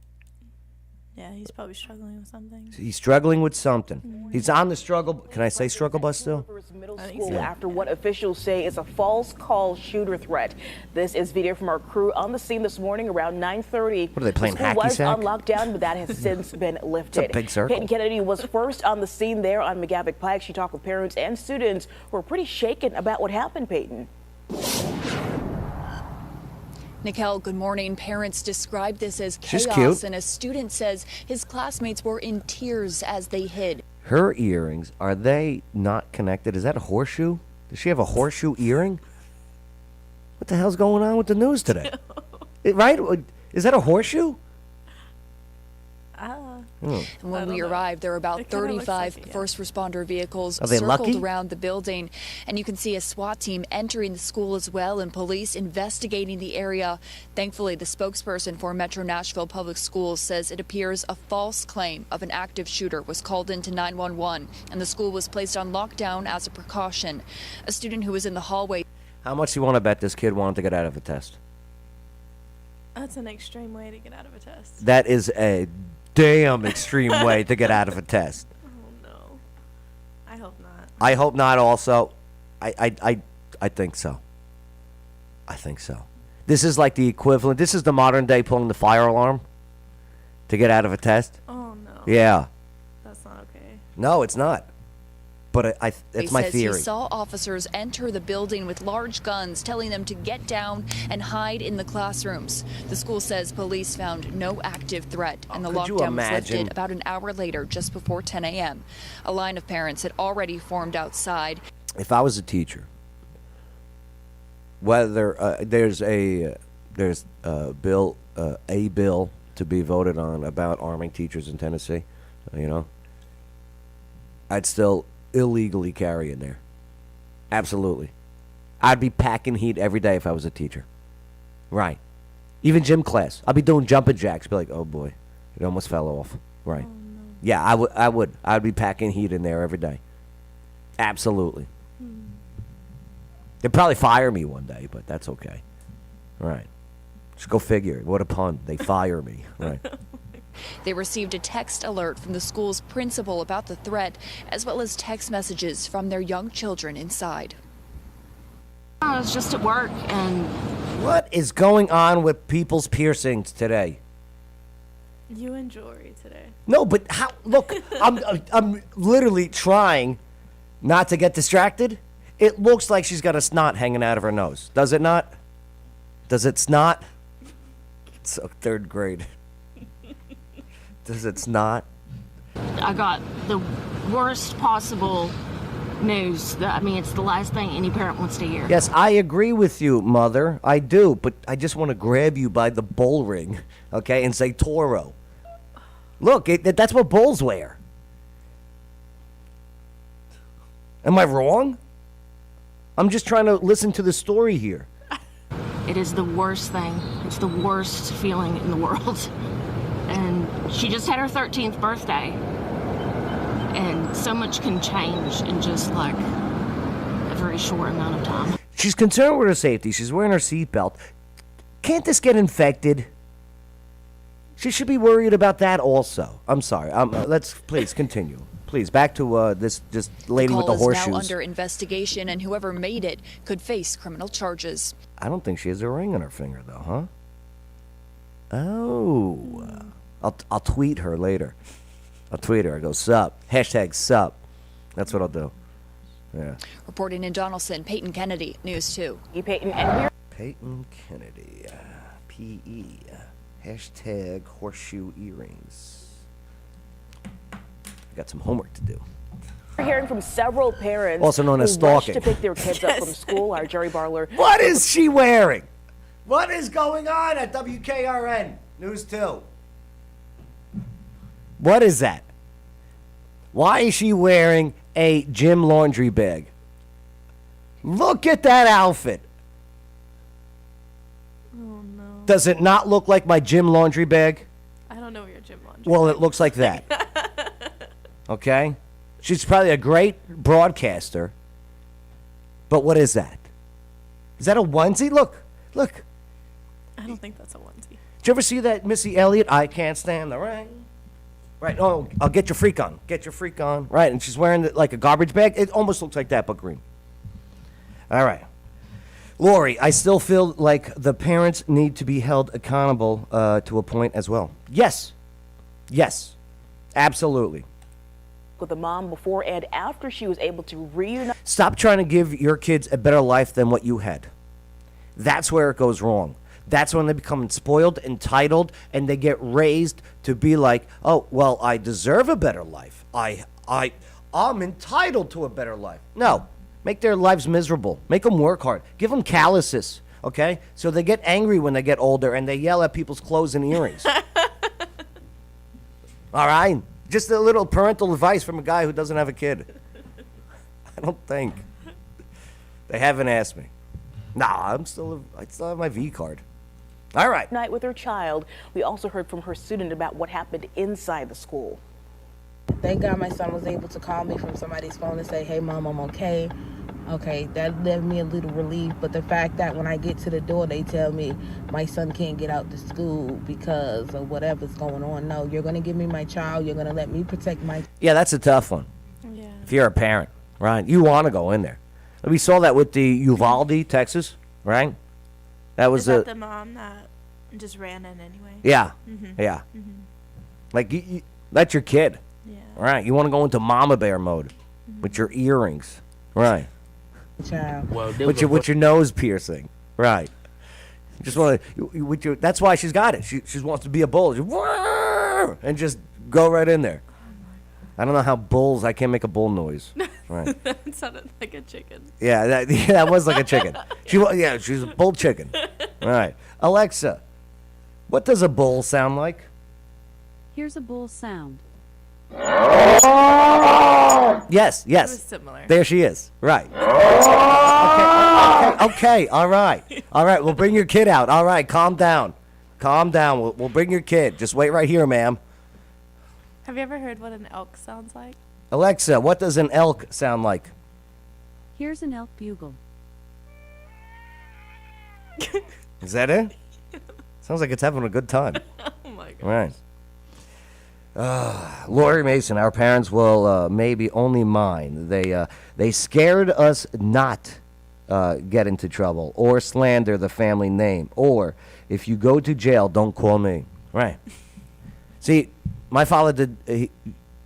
Yeah, he's probably struggling with something. He's struggling with something. He's on the struggle. Can I say struggle bus still? Middle school after what officials say is a false call shooter threat. This is video from our crew on the scene this morning around 9:30. What are they playing, the school hacky was sack? on lockdown, but that has since been lifted. It's a big circle. Peyton Kennedy was first on the scene there on McGavick Pike. She talked with parents and students who were pretty shaken about what happened, Peyton. Nikel, good morning. Parents described this as She's chaos, cute. and a student says his classmates were in tears as they hid. Her earrings, are they not connected? Is that a horseshoe? Does she have a horseshoe earring? What the hell's going on with the news today? Right? Is that a horseshoe? And when we arrived, there were about 35 first responder vehicles Are they circled lucky? around the building. And you can see a SWAT team entering the school as well, and police investigating the area. Thankfully, the spokesperson for Metro Nashville Public Schools says it appears a false claim of an active shooter was called into 911, and the school was placed on lockdown as a precaution. A student who was in the hallway. How much do you want to bet this kid wanted to get out of a test? That's an extreme way to get out of a test. That is a damn extreme way to get out of a test. Oh no. I hope not. I hope not also. I think so. I think so. This is like the equivalent. This is the modern day pulling the fire alarm to get out of a test. Oh no. Yeah. That's not okay. No, it's not. But it's my theory. He saw officers enter the building with large guns, telling them to get down and hide in the classrooms. The school says police found no active threat, and the lockdown was lifted about an hour later, just before 10 a.m. A line of parents had already formed outside. If I was a teacher, whether there's a bill to be voted on about arming teachers in Tennessee, I'd still illegally carry in there. Absolutely. I'd be packing heat every day if I was a teacher. Right. Even gym class. I'd be doing jumping jacks. Be like, oh boy, it almost fell off. Right. Oh, no. Yeah, I would. I'd be packing heat in there every day. Absolutely. They'd probably fire me one day, but that's okay. Right. Just go figure. What a pun. They fire me. Right. They received a text alert from the school's principal about the threat, as well as text messages from their young children inside. I was just at work and... What is going on with people's piercings today? You and jewelry today. No, but how? Look, I'm literally trying not to get distracted. It looks like she's got a snot hanging out of her nose. Does it not? Does it snot? It's third grade. Does it not? I got the worst possible news. It's the last thing any parent wants to hear. Yes, I agree with you, Mother. I do, but I just want to grab you by the bull ring, okay, and say Toro. Look, that's what bulls wear. Am I wrong? I'm just trying to listen to the story here. It is the worst thing. It's the worst feeling in the world. And she just had her 13th birthday. And so much can change in just like a very short amount of time. She's concerned with her safety. She's wearing her seatbelt. Can't this get infected? She should be worried about that also. I'm sorry. Let's please continue. Please, back to this lady with the The call is horseshoes. now under investigation, and whoever made it could face criminal charges. I don't think she has a ring on her finger, though, huh? Oh. I'll tweet her later. I'll tweet her. I go, sup. Hashtag sup. That's what I'll do. Yeah. Reporting in Donaldson, Peyton Kennedy, News 2. Peyton, and here. Peyton Kennedy. P.E. Hashtag horseshoe earrings. I got some homework to do. We're hearing from several parents Also known as who rushed stalking. to pick their kids up from school. Our Jerry Barler. What is she wearing? What is going on at WKRN News 2? What is that? Why is she wearing a gym laundry bag? Look at that outfit. Oh no. Does it not look like my gym laundry bag? I don't know where your gym laundry. Well, it looks like that. Okay? She's probably a great broadcaster. But what is that? Is that a onesie? Look. I don't think that's a onesie. Did you ever see that Missy Elliott? I can't stand the rain. Right. Oh, I'll get your freak on. Get your freak on. Right. And she's wearing like a garbage bag. It almost looks like that, but green. All right. Lori, I still feel like the parents need to be held accountable to a point as well. Yes. Absolutely. With the mom before and after she was able to reunite. Stop trying to give your kids a better life than what you had. That's where it goes wrong. That's when they become spoiled, entitled, and they get raised to be like, oh, well, I deserve a better life. I'm entitled to a better life. No. Make their lives miserable. Make them work hard. Give them calluses, okay? So they get angry when they get older and they yell at people's clothes and earrings. All right? Just a little parental advice from a guy who doesn't have a kid. I don't think. They haven't asked me. Nah, I still have my V card. All right. Night with her child. We also heard from her student about what happened inside the school. Thank God my son was able to call me from somebody's phone and say, hey, Mom, I'm okay. Okay, that left me a little relief. But the fact that when I get to the door, they tell me my son can't get out to school because of whatever's going on. No, you're going to give me my child. You're going to let me protect my... Yeah, that's a tough one. Yeah. If you're a parent, right? You want to go in there. We saw that with the Uvalde, Texas, right? That was Is that the mom that just ran in anyway? Yeah. Mm-hmm. Yeah. Mm-hmm. Like, that's your kid. Yeah. Right. You want to go into mama bear mode with your earrings. Right. Child. Well, with your nose piercing. Right. Just want to, that's why she's got it. She wants to be a bull. And just go right in there. I don't know how bulls, I can't make a bull noise. Right. That sounded like a chicken. Yeah, that was like a chicken. She's a bull chicken. All right. Alexa, what does a bull sound like? Here's a bull sound. Yes. It was similar. There she is. Right. Okay. All right. We'll bring your kid out. All right. Calm down. We'll bring your kid. Just wait right here, ma'am. Have you ever heard what an elk sounds like? Alexa, what does an elk sound like? Here's an elk bugle. Is that it? Sounds like it's having a good time. Oh my god. Right. Lori Mason, our parents will maybe only mind. They scared us not get into trouble or slander the family name. Or if you go to jail, don't call me. Right. See, my father did.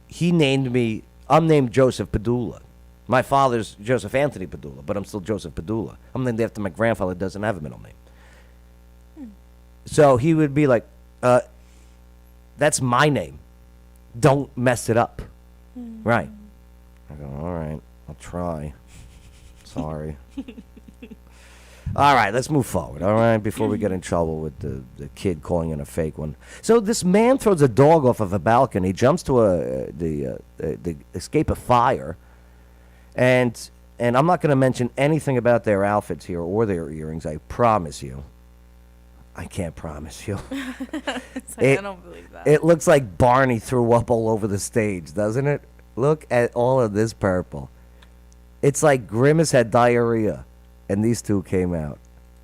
He named me. I'm named Joseph Padula. My father's Joseph Anthony Padula, but I'm still Joseph Padula. I'm named after my grandfather. Doesn't have a middle name. So he would be like, "That's my name. Don't mess it up." Right. I go, all right, I'll try. Sorry. All right, let's move forward, all right, before we get in trouble with the kid calling in a fake one. So this man throws a dog off of a balcony, jumps to the escape of fire, and And I'm not going to mention anything about their outfits here or their earrings. I promise you. I can't promise you. I don't believe that. It looks like Barney threw up all over the stage, doesn't it? Look at all of this purple. It's like Grimace had diarrhea, and these two came out.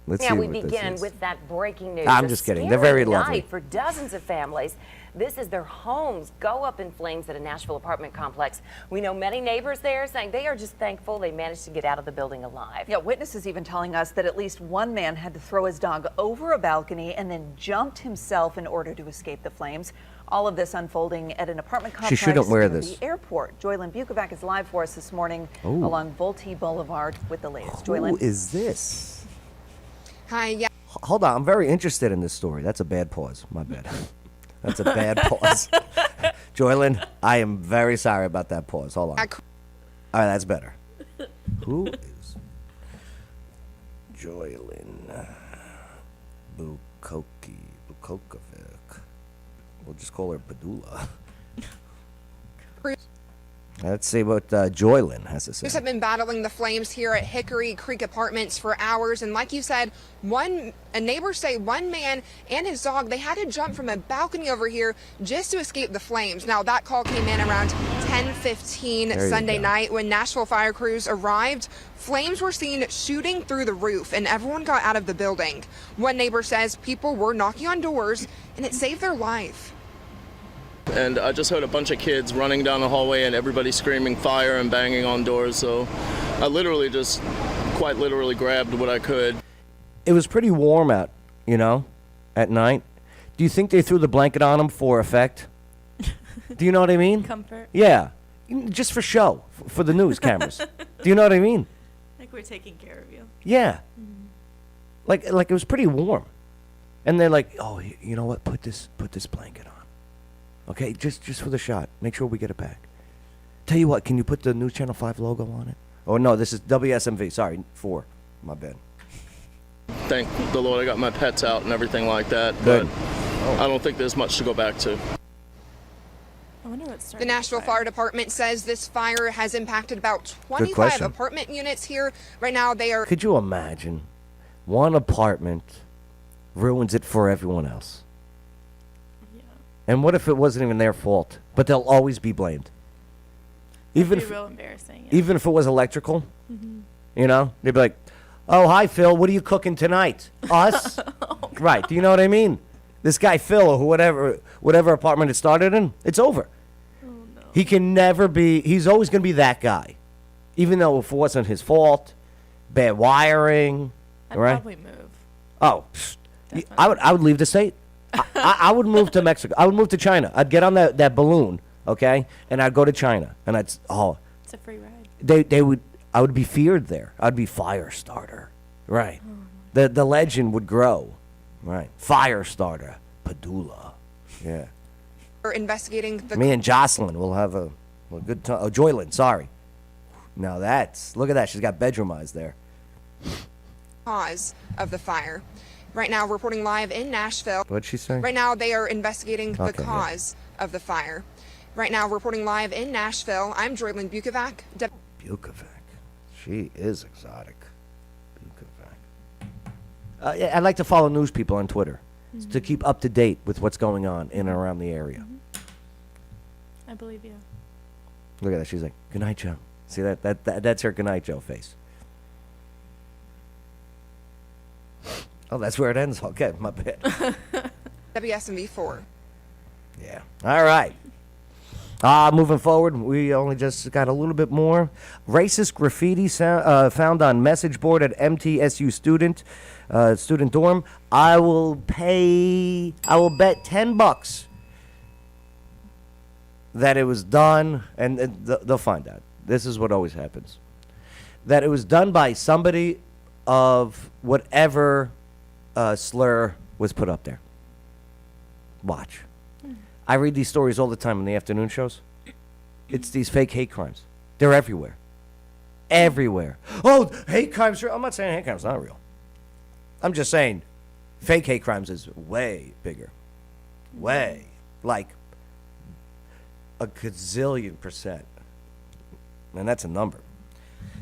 Let's see we what begin this is. with that breaking news. I'm A just kidding. They're very scary lovely. night for dozens of families. This is their homes go up in flames at a Nashville apartment complex. We know many neighbors there saying they are just thankful they managed to get out of the building alive. Yeah, witnesses even telling us that at least one man had to throw his dog over a balcony and then jumped himself in order to escape the flames. All of this unfolding at an apartment complex shouldn't wear near this. the airport. Joylyn Bukovac is live for us this morning Ooh. along Volte Boulevard with the latest. Who Joylyn. is this? Hi, yeah. Hold on. I'm very interested in this story. That's a bad pause. My bad. That's a bad pause. Joylyn, I am very sorry about that pause. Hold on. All right, that's better. Who is Joylyn Bukovac? We'll just call her Padula. Let's see what Joylyn has to say. Have been battling the flames here at Hickory Creek Apartments for hours, and like you said, a neighbor say one man and his dog, they had to jump from a balcony over here just to escape the flames. Now that call came in around 10:15 Sunday night when Nashville fire crews arrived. Flames were seen shooting through the roof, and everyone got out of the building. One neighbor says people were knocking on doors, and it saved their life. And I just heard a bunch of kids running down the hallway and everybody screaming fire and banging on doors. So I literally just quite literally grabbed what I could. It was pretty warm out, at night. Do you think they threw the blanket on him for effect? Do you know what I mean? Comfort. Yeah. Just for show, for the news cameras. Do you know what I mean? Like we're taking care of you. Yeah. Like it was pretty warm. And they're like, oh, you know what? Put this blanket on. Okay, just for the shot. Make sure we get it back. Tell you what, can you put the News Channel 5 logo on it? Oh, no, this is WSMV. Sorry, 4. My bad. Thank the Lord I got my pets out and everything like that. Good. But I don't think there's much to go back to. I wonder what started The Nashville the fire. Fire Department says this fire has impacted about 25 apartment units here. Right now they are... Could you imagine? One apartment ruins it for everyone else. And what if it wasn't even their fault? But they'll always be blamed. That'd be real embarrassing. Even if it was electrical, Mhm. they'd be like, "Oh, hi, Phil. What are you cooking tonight? Us?" Right? Do you know what I mean? This guy Phil or whatever apartment it started in, it's over. He can never be. He's always going to be that guy, even though if it wasn't his fault, bad wiring, I'd right? probably move. Oh, I would leave the state. I would move to Mexico. I would move to China. I'd get on that balloon, okay, and I'd go to China, and It's a free ride. I would be feared there. I'd be fire starter, right? The legend would grow, right? Fire starter, Padula, yeah. investigating the Me and Jocelyn will have a good time. Oh, Joylyn, sorry. Now look at that. She's got bedroom eyes there. cause of the fire. Right now, reporting live in Nashville. What'd she say? Right now, they are investigating the Okay, yeah. cause of the fire. Right now, reporting live in Nashville, I'm Joylyn Bukovac. Bukovac. She is exotic. Bukovac. Yeah, I'd like to follow news people on Twitter to keep up to date with what's going on in and around the area. I believe you. Look at that. She's like, "Good night, Joe." See that's her "Good night, Joe" face. Oh, that's where it ends. Okay, my bad. WSMV4. Yeah. All right. Moving forward, we only just got a little bit more. Racist graffiti found on message board at MTSU student dorm. I will bet $10 that it was done, and they'll find out. This is what always happens. That it was done by somebody of whatever slur was put up there. Watch. I read these stories all the time in the afternoon shows. It's these fake hate crimes. They're everywhere. Everywhere. Oh, hate crimes. I'm not saying hate crimes not real. I'm just saying fake hate crimes is way bigger. Way. Like a gazillion %. And that's a number.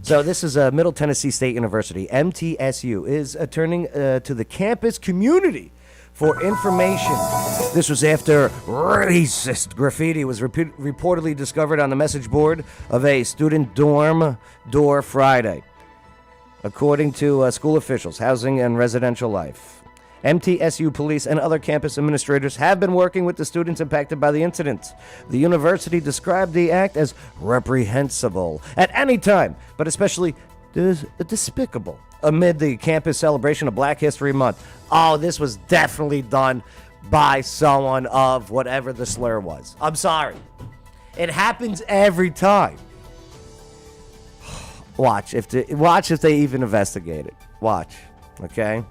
So this is Middle Tennessee State University. MTSU is turning to the campus community for information. This was after racist graffiti was reportedly discovered on the message board of a student dorm door Friday. According to school officials, Housing and Residential Life, MTSU police and other campus administrators have been working with the students impacted by the incident. The university described the act as reprehensible at any time, but especially despicable amid the campus celebration of Black History Month. Oh, this was definitely done by someone of whatever the slur was. I'm sorry. It happens every time. Watch if they even investigate it. Watch, okay?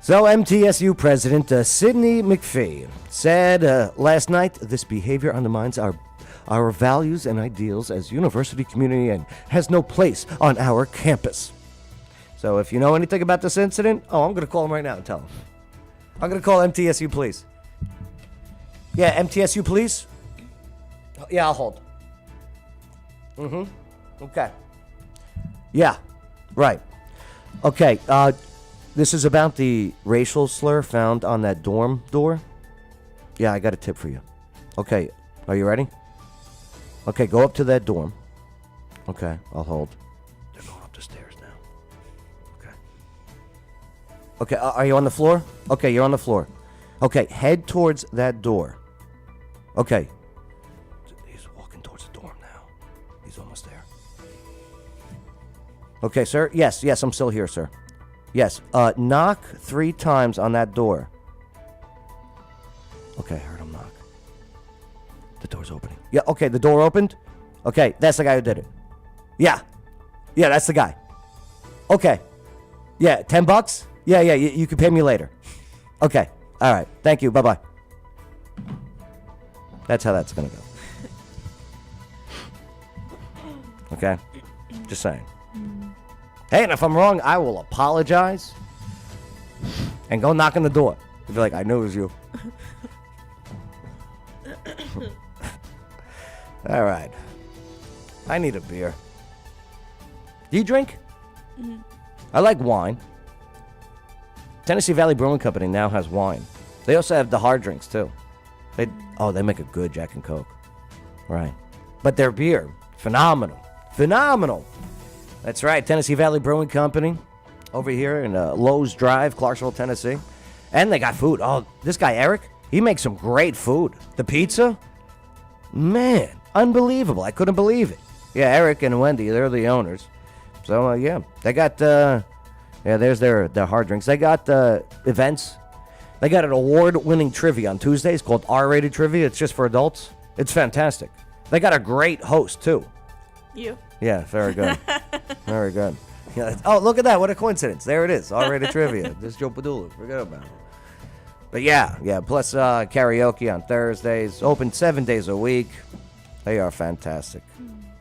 So MTSU President Sidney McPhee said last night, this behavior undermines our values and ideals as university community and has no place on our campus. So if you know anything about this incident, I'm going to call him right now and tell him. I'm going to call MTSU Police. Yeah, MTSU Police? Yeah, I'll hold. Okay. Yeah, right. Okay, this is about the racial slur found on that dorm door. Yeah, I got a tip for you. Okay, are you ready? Okay, go up to that dorm. Okay, I'll hold. They're going up the stairs now. Okay. Okay, are you on the floor? Okay, you're on the floor. Okay, head towards that door. Okay. He's walking towards the dorm now. He's almost there. Okay, sir? Yes, I'm still here, sir. Yes, knock 3 times on that door. Okay, I heard him knock. The door's opening. Yeah, okay, the door opened? Okay, that's the guy who did it. Yeah, that's the guy. Okay. Yeah, $10? Yeah, you can pay me later. Okay, all right, thank you, bye-bye. That's how that's gonna go. Okay, just saying. Hey, and if I'm wrong, I will apologize and go knock on the door. You'll be like, I knew it was you. All right. I need a beer. Do you drink? Mm-hmm. I like wine. Tennessee Valley Brewing Company now has wine. They also have the hard drinks, too. They make a good Jack and Coke. Right. But their beer, phenomenal. Phenomenal. That's right, Tennessee Valley Brewing Company over here in Lowe's Drive, Clarksville, Tennessee. And they got food. Oh, this guy, Eric, he makes some great food. The pizza, man, unbelievable. I couldn't believe it. Yeah, Eric and Wendy, they're the owners. So, they got, there's their hard drinks. They got events. They got an award-winning trivia on Tuesdays called R-Rated Trivia. It's just for adults. It's fantastic. They got a great host, too. You. Yeah, very good. Very good. Yeah, oh, look at that. What a coincidence. There it is. R-Rated Trivia. This is Joe Padula. Forget about it. But yeah. Plus karaoke on Thursdays. Open 7 days a week. They are fantastic.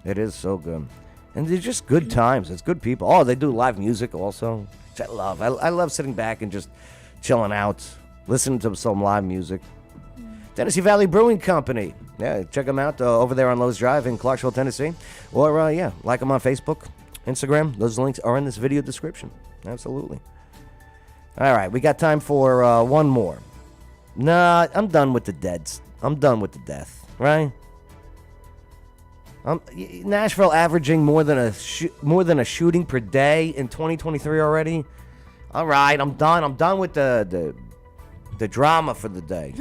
It is so good. And they're just good times. It's good people. Oh, they do live music also, which I love. I love sitting back and just chilling out, listening to some live music. Tennessee Valley Brewing Company. Yeah, check them out over there on Lowe's Drive in Clarksville, Tennessee. Or, like them on Facebook, Instagram. Those links are in this video description. Absolutely. All right, we got time for one more. Nah, I'm done with the deads. I'm done with the death, right? Nashville averaging more than a shooting per day in 2023 already. All right, I'm done. I'm done with the drama for the day.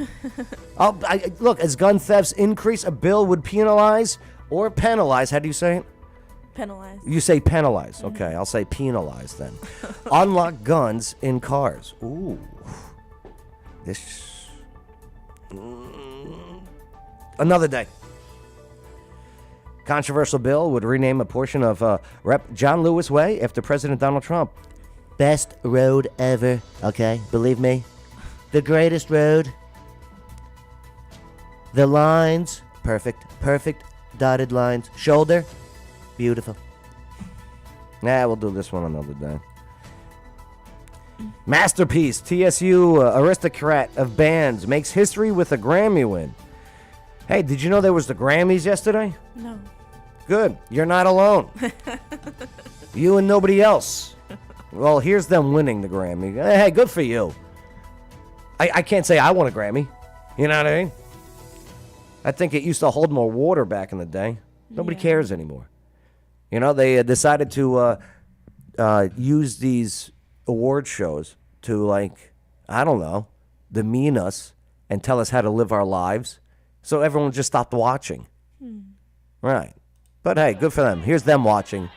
Look, as gun thefts increase, a bill would penalize or penalize. How do you say it? Penalize. You say penalize. Okay, I'll say penalize then. Unlock guns in cars. Ooh. This. Another day. Controversial bill would rename a portion of Rep. John Lewis Way after President Donald Trump. Best road ever, okay? Believe me. The greatest road. The lines, perfect dotted lines. Shoulder, beautiful. Nah, we'll do this one another day. Masterpiece, TSU aristocrat of bands makes history with a Grammy win. Hey, did you know there was the Grammys yesterday? No. Good. You're not alone. You and nobody else. Well, here's them winning the Grammy. Hey, good for you. I can't say I won a Grammy. You know what I mean? I think it used to hold more water back in the day. Nobody cares anymore. You know, they decided to use these award shows to, like, I don't know, demean us and tell us how to live our lives. So everyone just stopped watching. Right. But hey, good for them. Here's them watching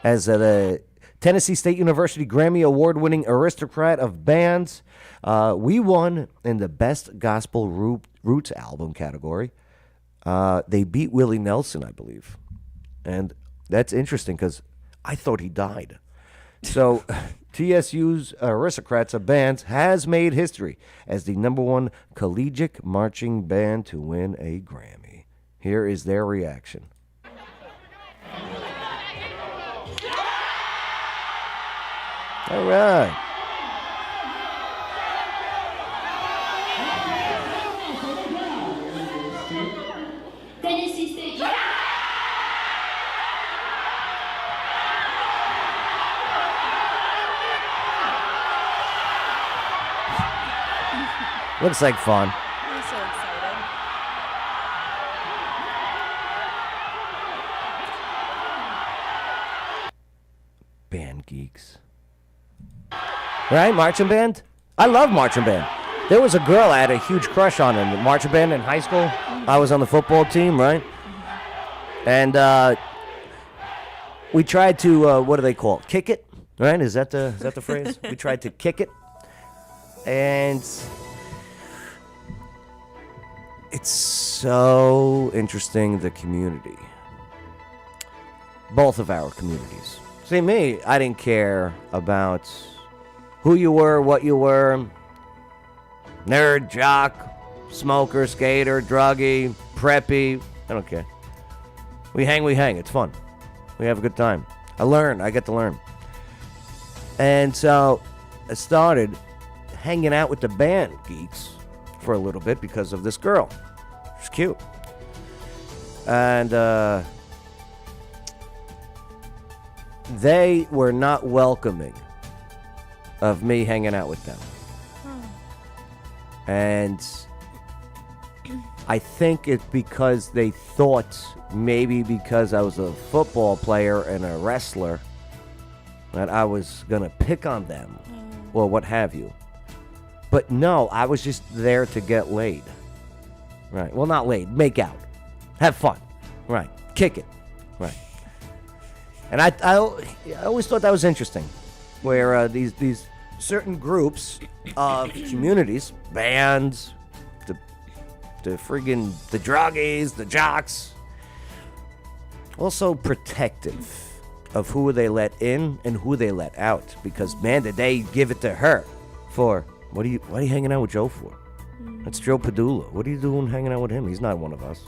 as the Tennessee State University Grammy Award-winning aristocrat of bands. We won in the Best Gospel Roots Album category. They beat Willie Nelson, I believe. And that's interesting because I thought he died. So TSU's Aristocrats of Bands has made history as the #1 collegiate marching band to win a Grammy. Here is their reaction. All right. Looks like fun. I'm so excited. Band geeks. Right? Marching band? I love marching band. There was a girl I had a huge crush on in the marching band in high school. I was on the football team, right? And we tried to, what do they call it? Kick it? Right? Is that the phrase? We tried to kick it. And it's so interesting, the community. Both of our communities. See, me, I didn't care about who you were, what you were. Nerd, jock, smoker, skater, druggie, preppy. I don't care. We hang. It's fun. We have a good time. I get to learn. And so I started hanging out with the band geeks for a little bit because of this girl. She's cute. And they were not welcoming of me hanging out with them. And I think it's because they thought maybe because I was a football player and a wrestler that I was going to pick on them or what have you. But no, I was just there to get laid. Right. Well, not laid. Make out. Have fun. Right. Kick it. Right. And I always thought that was interesting, where these certain groups of communities, bands, the druggies, the jocks, also protective of who they let in and who they let out. Because, man, did they give it to her for, what are you hanging out with Joe for? That's Joe Padula. What are you doing hanging out with him? He's not one of us.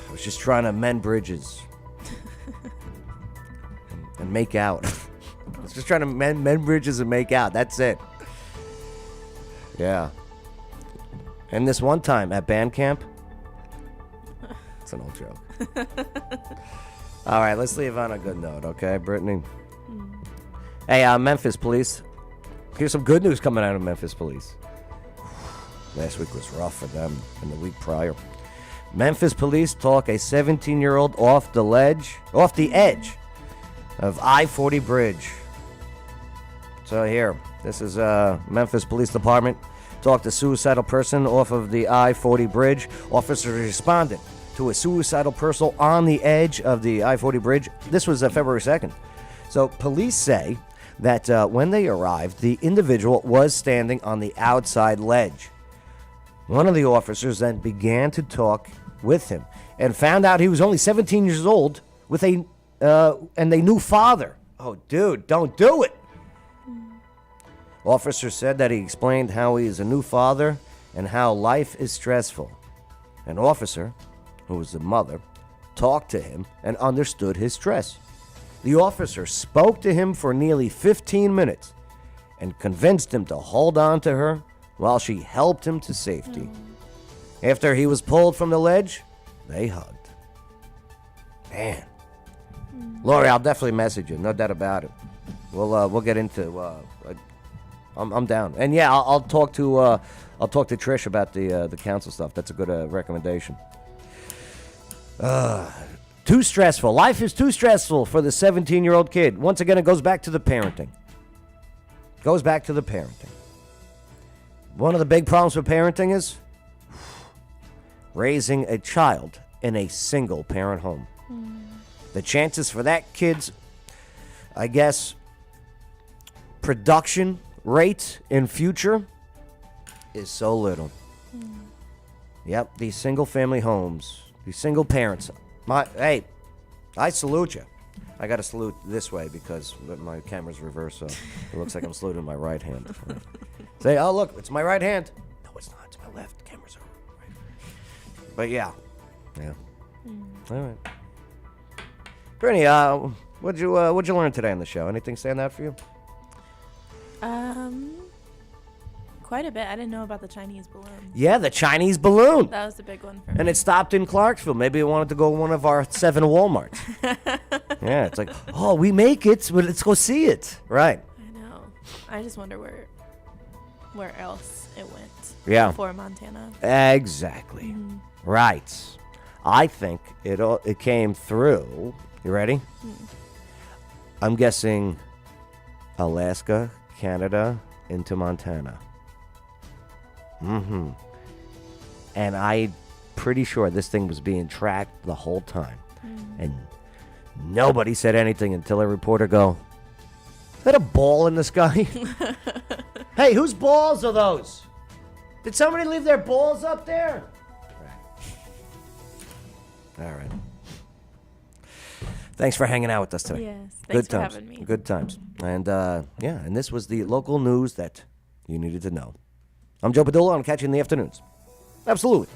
I was just trying to mend bridges and make out. I was just trying to mend bridges and make out. That's it. Yeah. And this one time at band camp, it's an old joke. All right, let's leave on a good note, okay, Brittany? Hey, Memphis police. Here's some good news coming out of Memphis police. Last week was rough for them and the week prior. Memphis police talk a 17-year-old off the edge of I-40 bridge. So here, this is Memphis Police Department. Talked a suicidal person off of the I-40 bridge. Officers responded to a suicidal person on the edge of the I-40 bridge. This was February 2nd. So police say that when they arrived, the individual was standing on the outside ledge. One of the officers then began to talk with him and found out he was only 17 years old with a new father. Oh, dude, don't do it. Officer said that he explained how he is a new father and how life is stressful. An officer, who was the mother, talked to him and understood his stress. The officer spoke to him for nearly 15 minutes and convinced him to hold on to her while she helped him to safety. After he was pulled from the ledge, they hugged. Man. Lori, I'll definitely message you. No doubt about it. We'll get into. I'm down. And yeah, I'll talk to Trish about the council stuff. That's a good recommendation. Too stressful. Life is too stressful for the 17-year-old kid. Once again, it goes back to the parenting. One of the big problems with parenting is raising a child in a single-parent home. The chances for that kid's, I guess, production rate in future is so little. Yep, these single-family homes, these single parents. Hey, I salute you. I got to salute this way because my camera's reversed, so it looks like I'm saluting my right hand. Right. Say, oh, look, it's my right hand. No, it's not. It's my left. Cameras are right. But yeah. All right. Brittany, what'd you learn today on the show? Anything stand out for you? Quite a bit. I didn't know about the Chinese balloon. Yeah, the Chinese balloon. That was the big one for me. And it stopped in Clarksville. Maybe it wanted to go to one of our 7 Walmarts. Yeah, it's like, oh, we make it, but let's go see it. Right. I know. I just wonder where else it went. Yeah. Before Montana. Exactly. Mm-hmm. Right. I think it came through. You ready? I'm guessing Alaska, Canada, into Montana. And I'm pretty sure this thing was being tracked the whole time. And nobody said anything until a reporter go, is that a ball in the sky? Hey, whose balls are those? Did somebody leave their balls up there? All right. Thanks for hanging out with us today. Yes. Good Thanks for times. having me. Good times. And and this was the local news that you needed to know. I'm Joe Padula. I'll catch you in the afternoons. Absolutely.